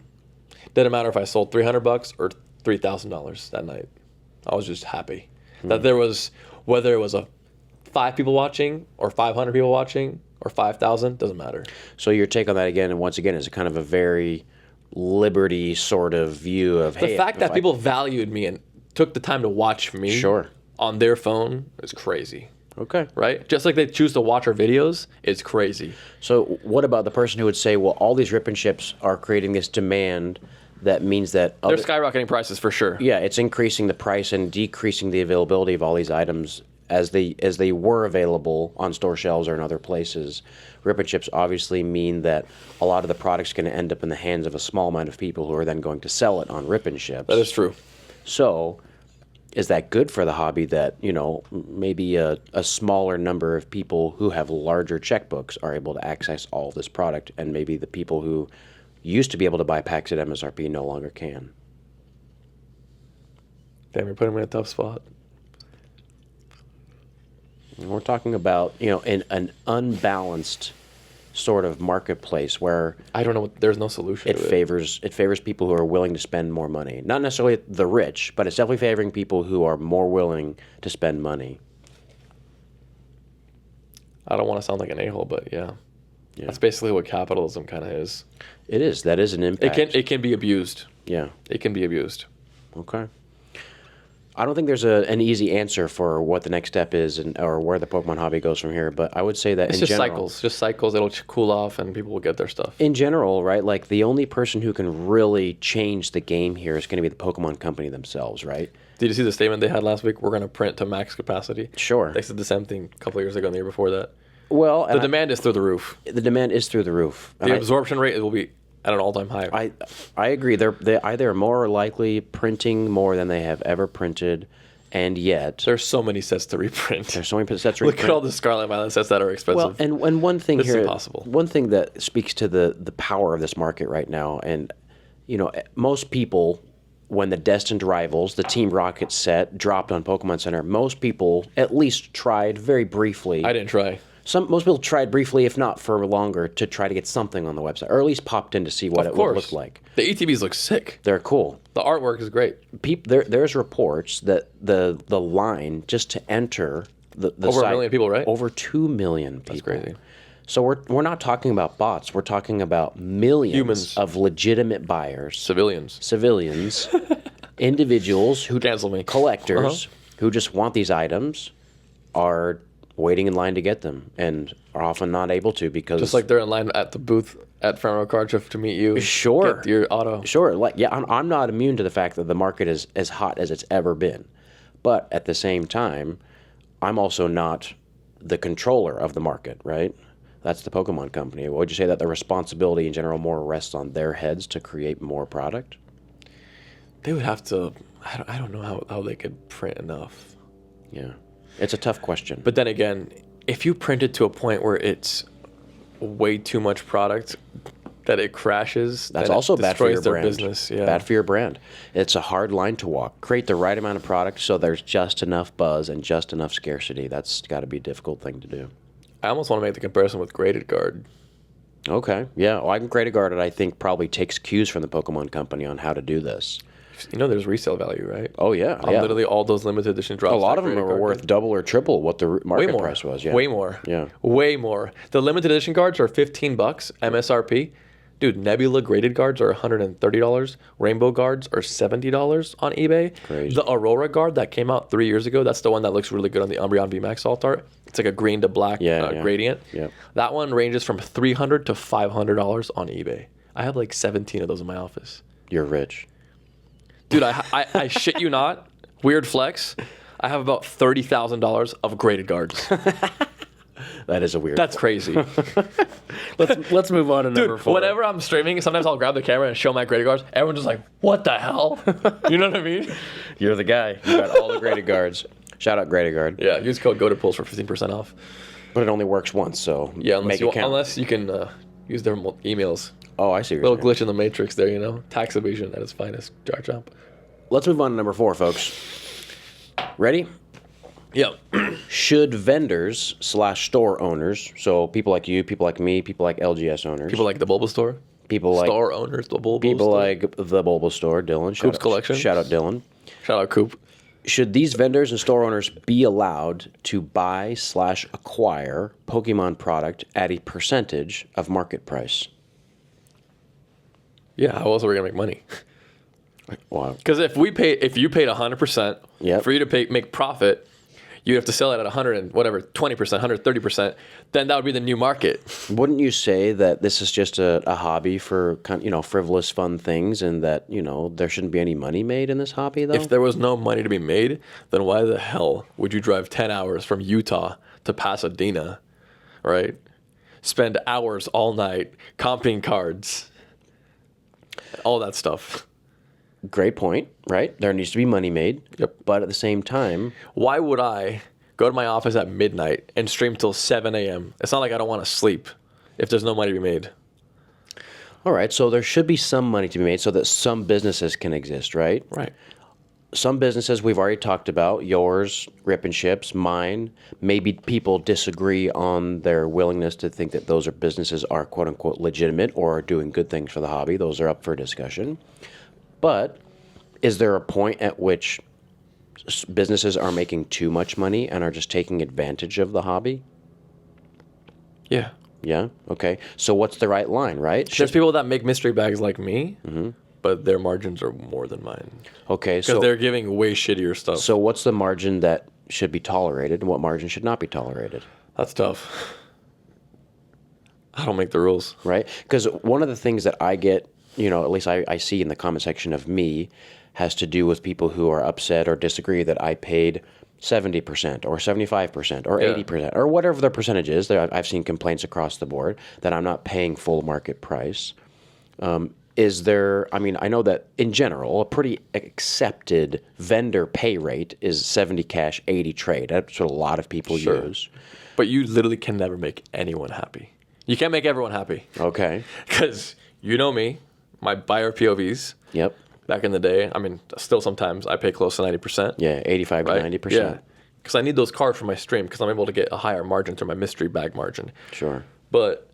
Didn't matter if I sold $300 or $3,000 that night. I was just happy that there was, whether it was 5 people watching or 500 people watching or 5,000, doesn't matter. So your take on that again, and once again, is a kind of a very liberty sort of view of, The hey, fact that people valued me and took the time to watch me Sure. on their phone is crazy. Okay. Right? Just like they choose to watch our videos, it's crazy. So what about the person who would say, well, all these Rip and Ships are creating this demand that means that... They're skyrocketing prices for sure. Yeah, it's increasing the price and decreasing the availability of all these items as they were available on store shelves or in other places. Rip and Ships obviously mean that a lot of the product's going to end up in the hands of a small amount of people who are then going to sell it on Rip and Ships. That is true. So... is that good for the hobby that, maybe a smaller number of people who have larger checkbooks are able to access all of this product, and maybe the people who used to be able to buy packs at MSRP no longer can? Damn, you're putting me in a tough spot. And we're talking about, in an unbalanced sort of marketplace where I don't know. There's no solution. it favors people who are willing to spend more money. Not necessarily the rich, but it's definitely favoring people who are more willing to spend money. I don't want to sound like an a-hole, but yeah. That's basically what capitalism kind of is. It is. That is an impact. It can be abused. Yeah. It can be abused. Okay. I don't think there's an easy answer for what the next step is or where the Pokemon hobby goes from here, but I would say that It's just cycles. It'll cool off and people will get their stuff. In general, right, like the only person who can really change the game here is going to be the Pokemon company themselves, right? Did you see the statement they had last week? We're going to print to max capacity. Sure. They said the same thing a couple of years ago and the year before that. Well, The demand is through the roof. The demand is through the roof. The absorption rate will be at an all-time high. I agree. They either more likely printing more than they have ever printed, and yet There's so many sets to reprint. there's so many sets. Look at all the Scarlet Violet sets that are expensive. Well, and one thing This is here, impossible. one thing that speaks to the power of this market right now, and most people, when the Destined Rivals, the Team Rocket set dropped on Pokemon Center, most people at least tried very briefly. I didn't try. Most people tried briefly, if not for longer, to try to get something on the website, or at least popped in to see what it would look like. The ETBs look sick. They're cool. The artwork is great. There's reports that the line just to enter the Over site, 1 million people, right? Over 2 million people. That's crazy. So we're not talking about bots. We're talking about millions Humans. of legitimate buyers, Civilians. civilians, individuals who Cancel me. collectors who just want these items are waiting in line to get them and are often not able to because Just like they're in line at the booth at Fran to meet you. Sure. Get your auto. Sure. Like, yeah, I'm not immune to the fact that the market is as hot as it's ever been. But at the same time, I'm also not the controller of the market, right? That's the Pokemon company. Would you say that the responsibility in general more rests on their heads to create more product? They would have to. I don't know how they could print enough. Yeah. It's a tough question. But then again, if you print it to a point where it's way too much product that it crashes, That's then also it bad for your destroys their brand. business. Yeah. Bad for your brand. It's a hard line to walk. Create the right amount of product so there's just enough buzz and just enough scarcity. That's got to be a difficult thing to do. I almost want to make the comparison with Graded Guard. Okay. Yeah. Well, I can Graded Guard, I think, probably takes cues from the Pokemon company on how to do this. You know, there's resale value, right? Oh, yeah. Literally all those limited edition drops. A lot of them Graded are Guard worth did. double or triple what the Way market more. price was. Yeah. Way more. Yeah. Way more. The limited edition cards are $15 MSRP. Dude, Nebula graded guards are $130. Rainbow guards are $70 on eBay. Crazy. The Aurora guard that came out 3 years ago, that's the one that looks really good on the Umbreon VMAX alt art. It's like a green to black Yeah. gradient. Yeah. That one ranges from $300 to $500 on eBay. I have like 17 of those in my office. You're rich. Dude, I shit you not. Weird flex. I have about $30,000 of graded guards. That is a weird. That's crazy. Let's move on to number Dude, 4. whenever I'm streaming, sometimes I'll grab the camera and show my graded guards. Everyone's just like, what the hell? You know what I mean? You're the guy. You got all the graded guards. Shout out Graded Guard. Yeah, use code Pullz for 15% off. But it only works once, so Yeah, make it count. unless you can use their emails. Oh, I see. What Little you're saying. glitch in the matrix there, you know? Tax evasion at its finest. Jarchomp. Let's move on to number 4, folks. Ready? Yep. Should vendors / store owners, so people like you, people like me, people like LGS owners, People like the Bulbasaur. people like Store owners, the Bulbasaur. people like the Bulbasaur, Dylan, Coop's Collection. shout out Dylan. Shout out Coop. Should these vendors and store owners be allowed to buy / acquire Pokemon product at a percentage of market price? Yeah, how else are we going to make money? Wow. Because if you paid 100% Yep. for you to make profit, you have to sell it at 100 and whatever, 20%, 130%, then that would be the new market. Wouldn't you say that this is just a hobby for frivolous fun things, and that there shouldn't be any money made in this hobby though? If there was no money to be made, then why the hell would you drive 10 hours from Utah to Pasadena, right? Spend hours all night comping cards, all that stuff. Great point, right? There needs to be money made. Yep. But at the same time, Why would I go to my office at midnight and stream till 7 a.m.? It's not like I don't want to sleep if there's no money to be made. all right, so there should be some money to be made so that some businesses can exist, right? Right. Some businesses we've already talked about, yours, Rip and Ships, mine. Maybe people disagree on their willingness to think that those businesses are quote unquote legitimate or are doing good things for the hobby. Those are up for discussion. But is there a point at which businesses are making too much money and are just taking advantage of the hobby? Yeah. Yeah? Okay. So what's the right line, right? There's people that make mystery bags like me, but their margins are more than mine. Okay, Because so they're giving way shittier stuff. so what's the margin that should be tolerated and what margin should not be tolerated? That's tough. I don't make the rules. Right? Because one of the things that I get, at least I see in the comment section of me, has to do with people who are upset or disagree that I paid 70% or 75% or 80% or whatever the percentage is. I've seen complaints across the board that I'm not paying full market price. Is there, I know that in general, a pretty accepted vendor pay rate is 70 cash, 80 trade. That's what a lot of people use. But you literally can never make anyone happy. You can't make everyone happy. Okay. Because you know me, my buyer POVs. Yep. Back in the day, still sometimes I pay close to 90%. Yeah, 85 to 90%. Yeah. Because I need those cards for my stream because I'm able to get a higher margin through my mystery bag margin. Sure. But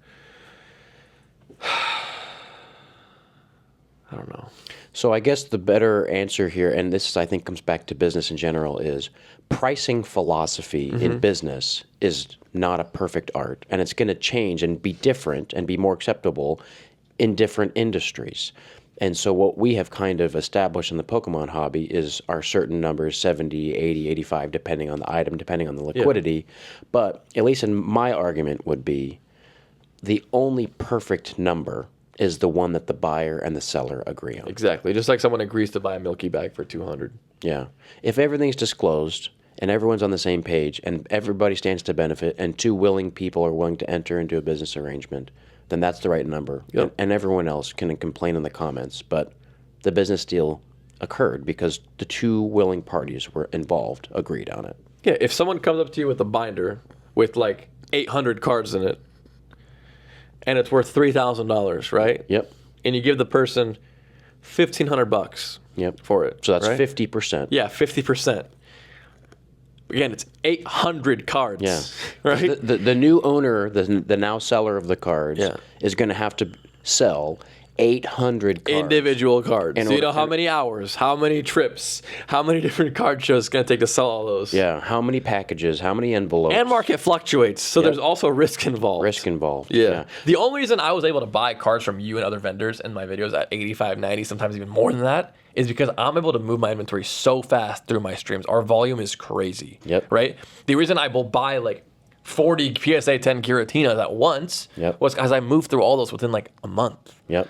I don't know. So I guess the better answer here, and this I think comes back to business in general, is pricing philosophy in business is not a perfect art, and it's going to change and be different and be more acceptable in different industries. And so what we have kind of established in the Pokemon hobby is our certain numbers, 70, 80, 85, depending on the item, depending on the liquidity. But at least in my argument would be the only perfect number is the one that the buyer and the seller agree on. Exactly. Just like someone agrees to buy a Milky Bag for 200. Yeah. If everything's disclosed and everyone's on the same page and everybody stands to benefit and two willing people are willing to enter into a business arrangement, then that's the right number. Yep. And everyone else can complain in the comments. But the business deal occurred because the two willing parties were involved, agreed on it. Yeah, if someone comes up to you with a binder with like 800 cards in it, and it's worth $3,000, right? Yep. And you give the person $1,500 Yep. for it. So that's right? 50%. Yeah, 50%. Again, it's 800 cards. Yeah. Right? The new owner, the now seller of the cards, Yeah. is going to have to sell 800 cards. Individual cards. In So you order- know how many hours, how many trips, how many different card shows it's going to take to sell all those. Yeah. How many packages? How many envelopes? And market fluctuates, so there's also risk involved. Risk involved. Yeah. The only reason I was able to buy cards from you and other vendors in my videos at 85, 90, sometimes even more than that, is because I'm able to move my inventory so fast through my streams. Our volume is crazy. Yep. Right? The reason I will buy like 40 PSA 10 Giratinas at once Yep. was because I moved through all those within like a month. Yep.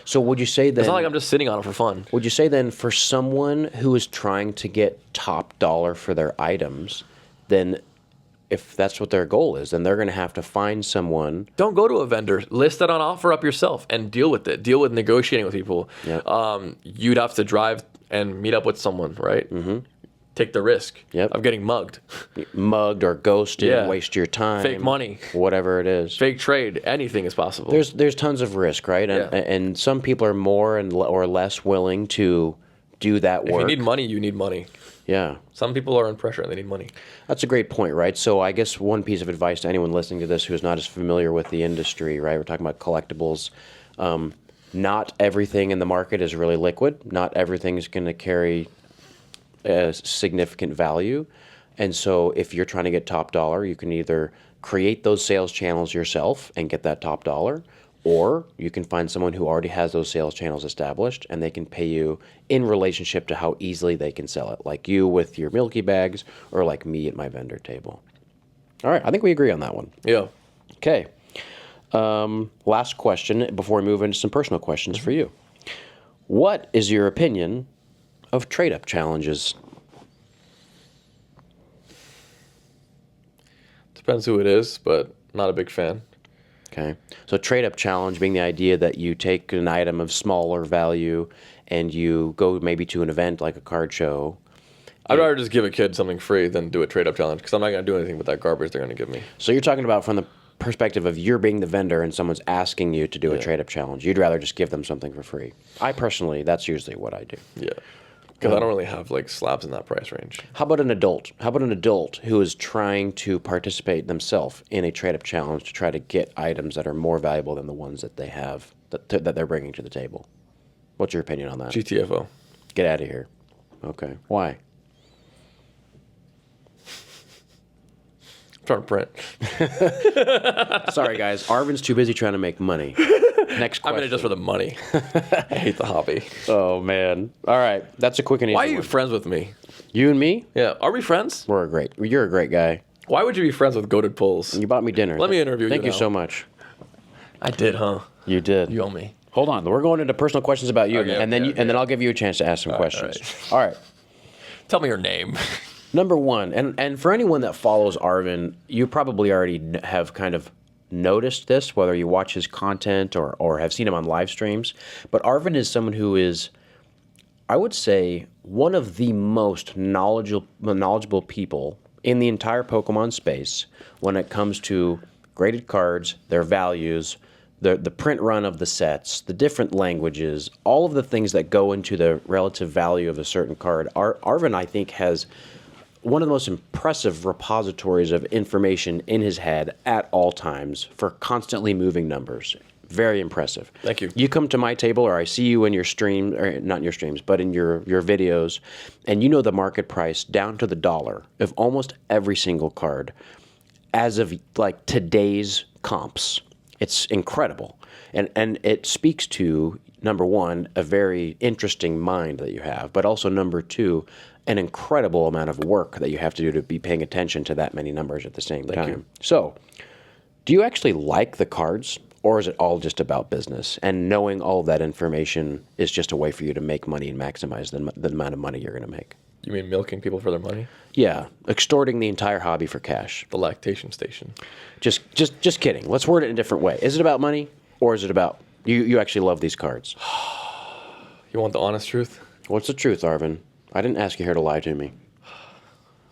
So would you say then? It's not like I'm just sitting on it for fun. Would you say then for someone who is trying to get top dollar for their items, then if that's what their goal is, then they're going to have to find someone. Don't go to a vendor. List it on offer up yourself and deal with it. Deal with negotiating with people. Yep. You'd have to drive and meet up with someone, right? Mm-hmm. Take the risk Yep. of getting mugged. Mugged or ghosted, Yeah. waste your time. Fake money. Whatever it is. Fake trade. Anything is possible. There's tons of risk, right? And, Yeah. and some people are more or less willing to do that work. If you need money, you need money. Yeah. Some people are in pressure and they need money. That's a great point, right? So I guess one piece of advice to anyone listening to this who is not as familiar with the industry, right? We're talking about collectibles. Not everything in the market is really liquid. Not everything is going to carry a significant value. And so if you're trying to get top dollar, you can either create those sales channels yourself and get that top dollar, or you can find someone who already has those sales channels established and they can pay you in relationship to how easily they can sell it, like you with your Milky Bags or like me at my vendor table. All right, I think we agree on that one. Yeah. Okay. Last question before we move into some personal questions for you. What is your opinion of trade-up challenges? Depends who it is, but not a big fan. Okay. So trade-up challenge being the idea that you take an item of smaller value and you go maybe to an event like a card show. I'd rather just give a kid something free than do a trade-up challenge because I'm not going to do anything with that garbage they're going to give me. So you're talking about from the perspective of you're being the vendor and someone's asking you to do a trade-up challenge. You'd rather just give them something for free. I personally, that's usually what I do. Yeah. Because I don't really have like slabs in that price range. How about an adult? How about an adult who is trying to participate themselves in a trade-up challenge to try to get items that are more valuable than the ones that they have, that they're bringing to the table? What's your opinion on that? GTFO. Get out of here. Okay. Why? I'm trying to print. Sorry, guys. Arvin's too busy trying to make money. Next question. I'm in it just for the money. I hate the hobby. Oh, man. All right. That's a quick and easy Why are you one. friends with me? You and me? Yeah. Are we friends? You're a great guy. Why would you be friends with Goated Pullz? You bought me dinner. Let me interview you Thank you now. so much. I did, huh? You did. You owe me. Hold on. We're going into personal questions about you, Okay, and then okay, and then I'll give you a chance to ask some questions. All right. Tell me your name. Number one, and for anyone that follows Arvin, you probably already have kind of noticed this, whether you watch his content or have seen him on live streams. But Arvin is someone who is, I would say, one of the most knowledgeable people in the entire Pokemon space when it comes to graded cards, their values, the print run of the sets, the different languages, all of the things that go into the relative value of a certain card. Arvin, I think, has one of the most impressive repositories of information in his head at all times for constantly moving numbers. Very impressive. Thank you. You come to my table, or I see you in your stream, or not in your streams, but in your videos, and you know the market price down to the dollar of almost every single card as of like today's comps. It's incredible. And it speaks to number one, a very interesting mind that you have, but also number two, an incredible amount of work that you have to do to be paying attention to that many numbers at the same time. you. So, do you actually like the cards, or is it all just about business? And knowing all of that information is just a way for you to make money and maximize the amount of money you're going to make? You mean milking people for their money? Yeah, extorting the entire hobby for cash. The lactation station. Just kidding. Let's word it in a different way. Is it about money, or is it about you actually love these cards? You want the honest truth? What's the truth, Arvin? I didn't ask you here to lie to me.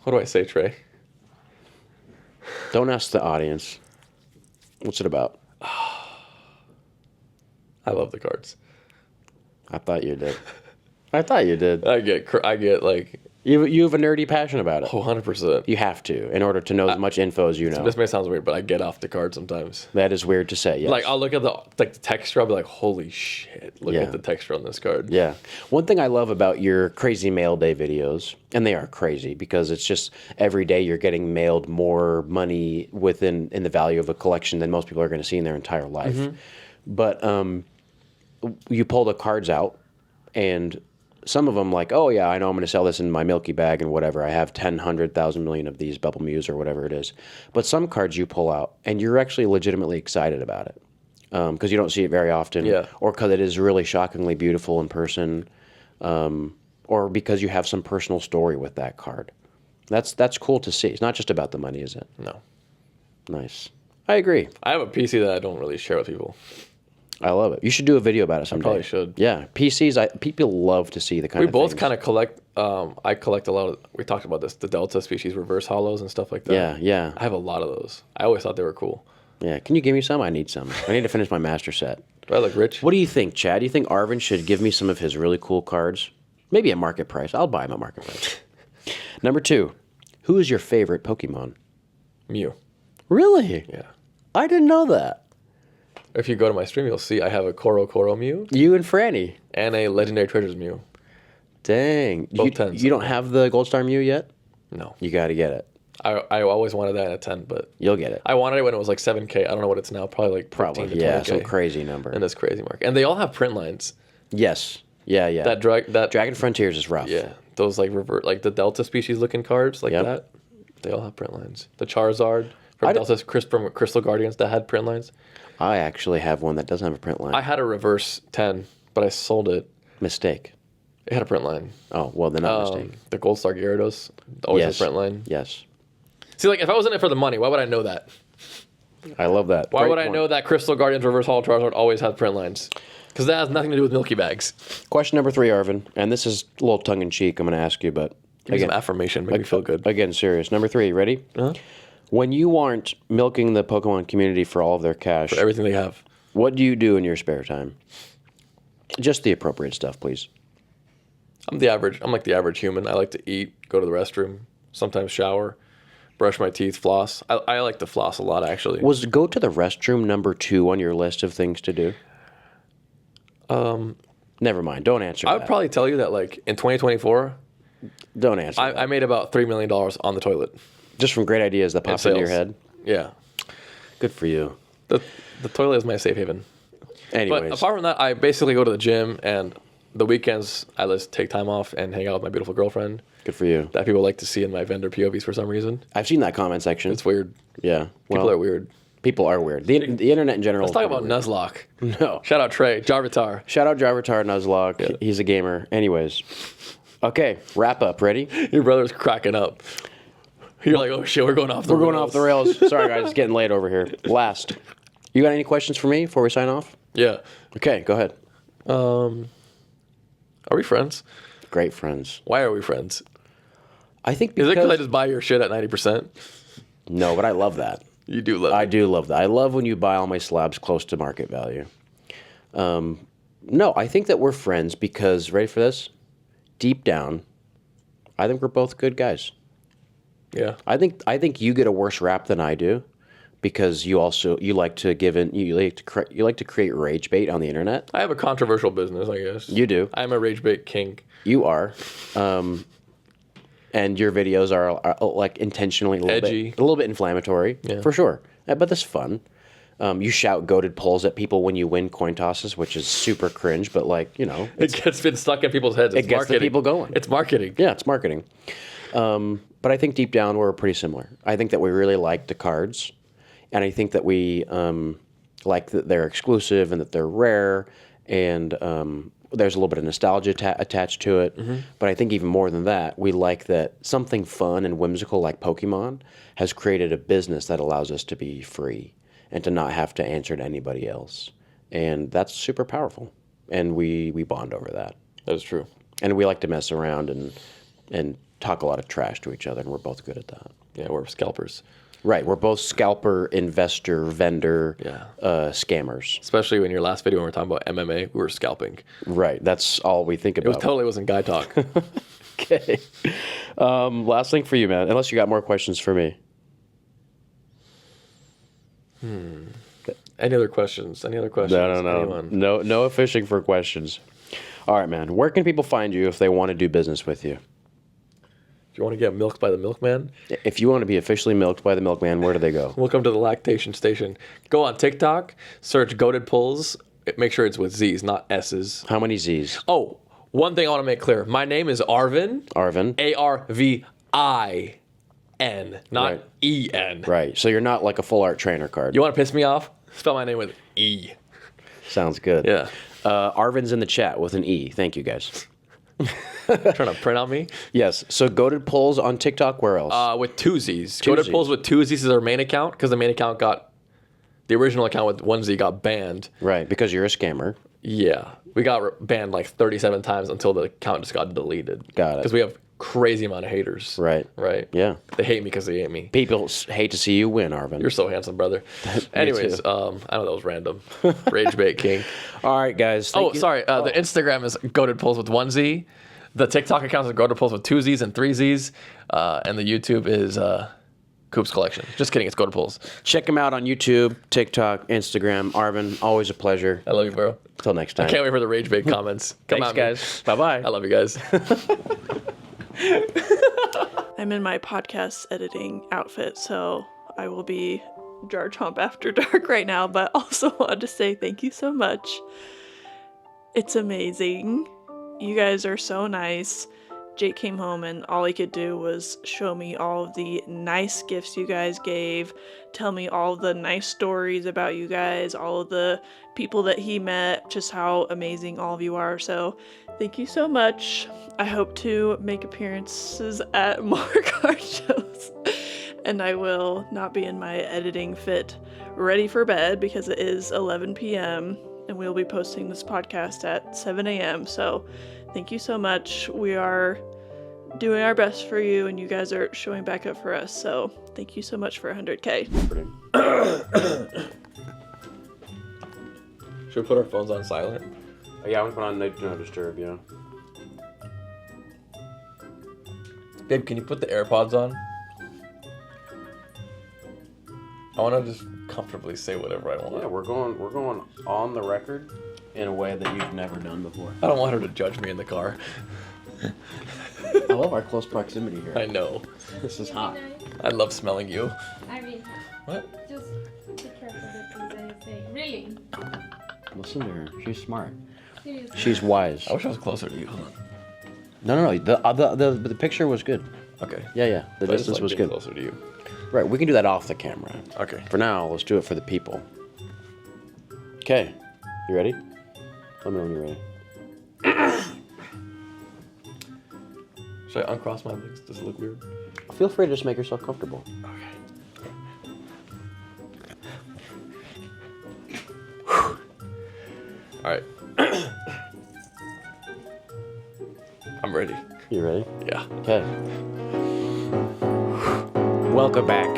What do I say, Trey? Don't ask the audience. What's it about? I love the cards. I thought you did. I thought you did. I get like You have a nerdy passion about it. 100%. You have to, in order to know as much info as you know. This may sound weird, but I get off the card sometimes. That is weird to say, yes. Like I'll look at the texture, I'll be like, holy shit! Look Yeah. at the texture on this card. Yeah. One thing I love about your crazy mail day videos, and they are crazy because it's just every day you're getting mailed more money in the value of a collection than most people are going to see in their entire life. Mm-hmm. But you pull the cards out, and some of them like, oh yeah, I know I'm going to sell this in my Milky bag and whatever. I have 10, 100,000 million of these Bubble Mews or whatever it is. But some cards you pull out, and you're actually legitimately excited about it. Because you don't see it very often, Yeah. or because it is really shockingly beautiful in person, or because you have some personal story with that card. That's cool to see. It's not just about the money, is it? No. Nice. I agree. I have a PC that I don't really share with people. I love it. You should do a video about it someday. probably should. Yeah, PCs. People love to see the kind We of both things. kind of collect. I collect a lot of. We talked about this. The Delta species reverse hollows and stuff like that. Yeah, yeah, I have a lot of those. I always thought they were cool. yeah. Can you give me some? I need some. I need to finish my master set. Do I look rich? What do you think, Chad? Do you think Arvin should give me some of his really cool cards? Maybe at market price. I'll buy them at market price. Number 2, who is your favorite Pokemon? Mew. Really? Yeah. I didn't know that. If you go to my stream, you'll see I have a Koro Mew You and Franny. and a Legendary Treasures Mew. Dang. Both you, 10s. you don't have the Gold Star Mew yet? No. You got to get it. I always wanted that in a 10, but You'll get it. I wanted it when it was like 7K. I don't know what it's now. Probably like 15 Probably. to 20K. Yeah, some crazy number. In this crazy market. And they all have print lines. Yes. Yeah, yeah. That Dragon Frontiers is rough. Yeah, those like like the Delta species looking cards like Yep. that. They all have print lines. The Charizard from I d- Delta from Crystal Guardians that had print lines. I actually have one that doesn't have a print line. I had a reverse 10, but I sold it. Mistake. It had a print line. Oh, well, then not a mistake. The Gold Star Gyarados always has Yes. a print line. Yes. See, like if I was in it for the money, why would I know that? I love that. Why Great would I point. know that Crystal Guardians Reverse Holo Charizard always has print lines? Because that has nothing to do with Milky Bags. Question number 3, Arvin, and this is a little tongue-in-cheek, I'm going to ask you, but Give me some affirmation, make me feel good. again, serious. Number 3, ready? Uh-huh. When you aren't milking the Pokemon community for all of their cash, For everything they have. what do you do in your spare time? Just the appropriate stuff, please. I'm like the average human. I like to eat, go to the restroom, sometimes shower, brush my teeth, floss. I like to floss a lot, actually. Was go to the restroom number 2 on your list of things to do? Never mind. Don't answer I that. would probably tell you that, like, in 2024, Don't answer that. I made about $3 million on the toilet. Just from great ideas that pop into your sales. head. Yeah. Good for you. The toilet is my safe haven. Anyways. But apart from that, I basically go to the gym, and the weekends, I just take time off and hang out with my beautiful girlfriend Good for you. that people like to see in my vendor POVs for some reason. I've seen that comment section. It's weird. Yeah. People are weird. People are weird. The internet in general. Let's talk about Nuzlocke. No. Shout out Trey, Jarvitar. Shout out Jarvitar Nuzlocke. Yeah. He's a gamer. Anyways. Okay, wrap up. Ready? Your brother's cracking up. You're like, oh shit, we're going off the We're going off the rails. Sorry, guys. It's getting late over here. Last. You got any questions for me before we sign off? Yeah. Okay, go ahead. Are we friends? Great friends. Why are we friends? I think Is because... it because I just buy your shit at 90%? No, but I love that. You do love I it. do love that. I love when you buy all my slabs close to market value. No, I think that we're friends because, ready for this? Deep down, I think we're both good guys. Yeah. I think you get a worse rap than I do because you like to create rage bait on the internet. I have a controversial business, I guess. You do. I'm a rage bait king. You are. And your videos are like intentionally a Edgy. little bit inflammatory, Yeah. for sure. But that's fun. You shout goated Pullz at people when you win coin tosses, which is super cringe, but like, you know. It gets been stuck in people's heads. It's It gets marketing. the people going. It's marketing. Yeah, it's marketing. But I think deep down we're pretty similar. I think that we really like the cards, and I think that we like that they're exclusive and that they're rare, and there's a little bit of nostalgia attached to it. But I think even more than that, we like that something fun and whimsical like Pokemon has created a business that allows us to be free and to not have to answer to anybody else. And that's super powerful. And we bond over that. That is true. And we like to mess around and talk a lot of trash to each other, and we're both good at that. Yeah, we're scalpers. Right, we're both scalper, investor, vendor, scammers. Especially in your last video when we were talking about MMA, we were scalping. Right, that's all we think about. It totally wasn't guy talk. Okay. Last thing for you, man, unless you got more questions for me. Any other questions? Any other questions? No. Anyone? No fishing for questions. All right, man. Where can people find you if they want to do business with you? If you want to get milked by the milkman, If you want to be officially milked by the milkman, where do they go? welcome to the lactation station. Go on TikTok, search Goated Pullz. Make sure it's with Z's, not S's. How many Z's? Oh, one thing I want to make clear. My name is Arvin. Arvin. Arvin, not Right. En. Right. So you're not like a full art trainer card. You want to piss me off? Spell my name with E. Sounds good. Yeah. Arvin's in the chat with an E. Thank you, guys. Trying to print on me? Yes. So Goated Pullz on TikTok. Where else? With two Z's. Two Goated Zs. Pullz with two Z's is our main account because the main account the original account with one Z got banned. Right. Because you're a scammer. Yeah. We got banned like 37 times until the account just got deleted. Got it. Because we have crazy amount of haters. Right. Right. Yeah. They hate me because they hate me. People hate to see you win, Arvin. You're so handsome, brother. Anyways, too. I know that was random. Rage bait king. All right, guys. The Instagram is Goated Pullz with one Z. The TikTok account is Goated Pullz with two Z's and three Z's. And the YouTube is Coop's Collection. Just kidding, it's Goated Pullz. Check him out on YouTube, TikTok, Instagram. Arvin, always a pleasure. I love you, bro. Until next time. Can't wait for the rage bait comments. Come Thanks, at me. guys. Bye-bye. I love you guys. I'm in my podcast editing outfit, so I will be Jarchomp after dark right now, but also want to say thank you so much. It's amazing. You guys are so nice. Jake came home and all he could do was show me all of the nice gifts you guys gave, tell me all of the nice stories about you guys, all of the people that he met, just how amazing all of you are. So thank you so much. I hope to make appearances at more card shows, and I will not be in my editing fit ready for bed because it is 11 p.m. and we'll be posting this podcast at 7 a.m. So thank you so much. We are doing our best for you, and you guys are showing back up for us. So thank you so much for 100K. Should we put our phones on silent? Yeah, I'm put on Do Not Disturb, yeah. Babe, can you put the AirPods on? I want to just comfortably say whatever I want. Yeah, we're going on the record in a way that you've never done before. I don't want her to judge me in the car. I love our close proximity here. I know. This is hot. I love smelling you. Arvin, What? just be careful with the things I say. Really? Listen to her. She's smart. Seriously. She's wise. I wish I was closer to you. No. The picture was good. Okay. Yeah. The But I just distance like was being good. closer to you. Right, we can do that off the camera. Okay. For now, let's do it for the people. Okay. You ready? Let me know when you're ready. Should I uncross my legs? Does it look weird? Feel free to just make yourself comfortable. All right. I'm ready. You ready? Yeah. Okay. Welcome back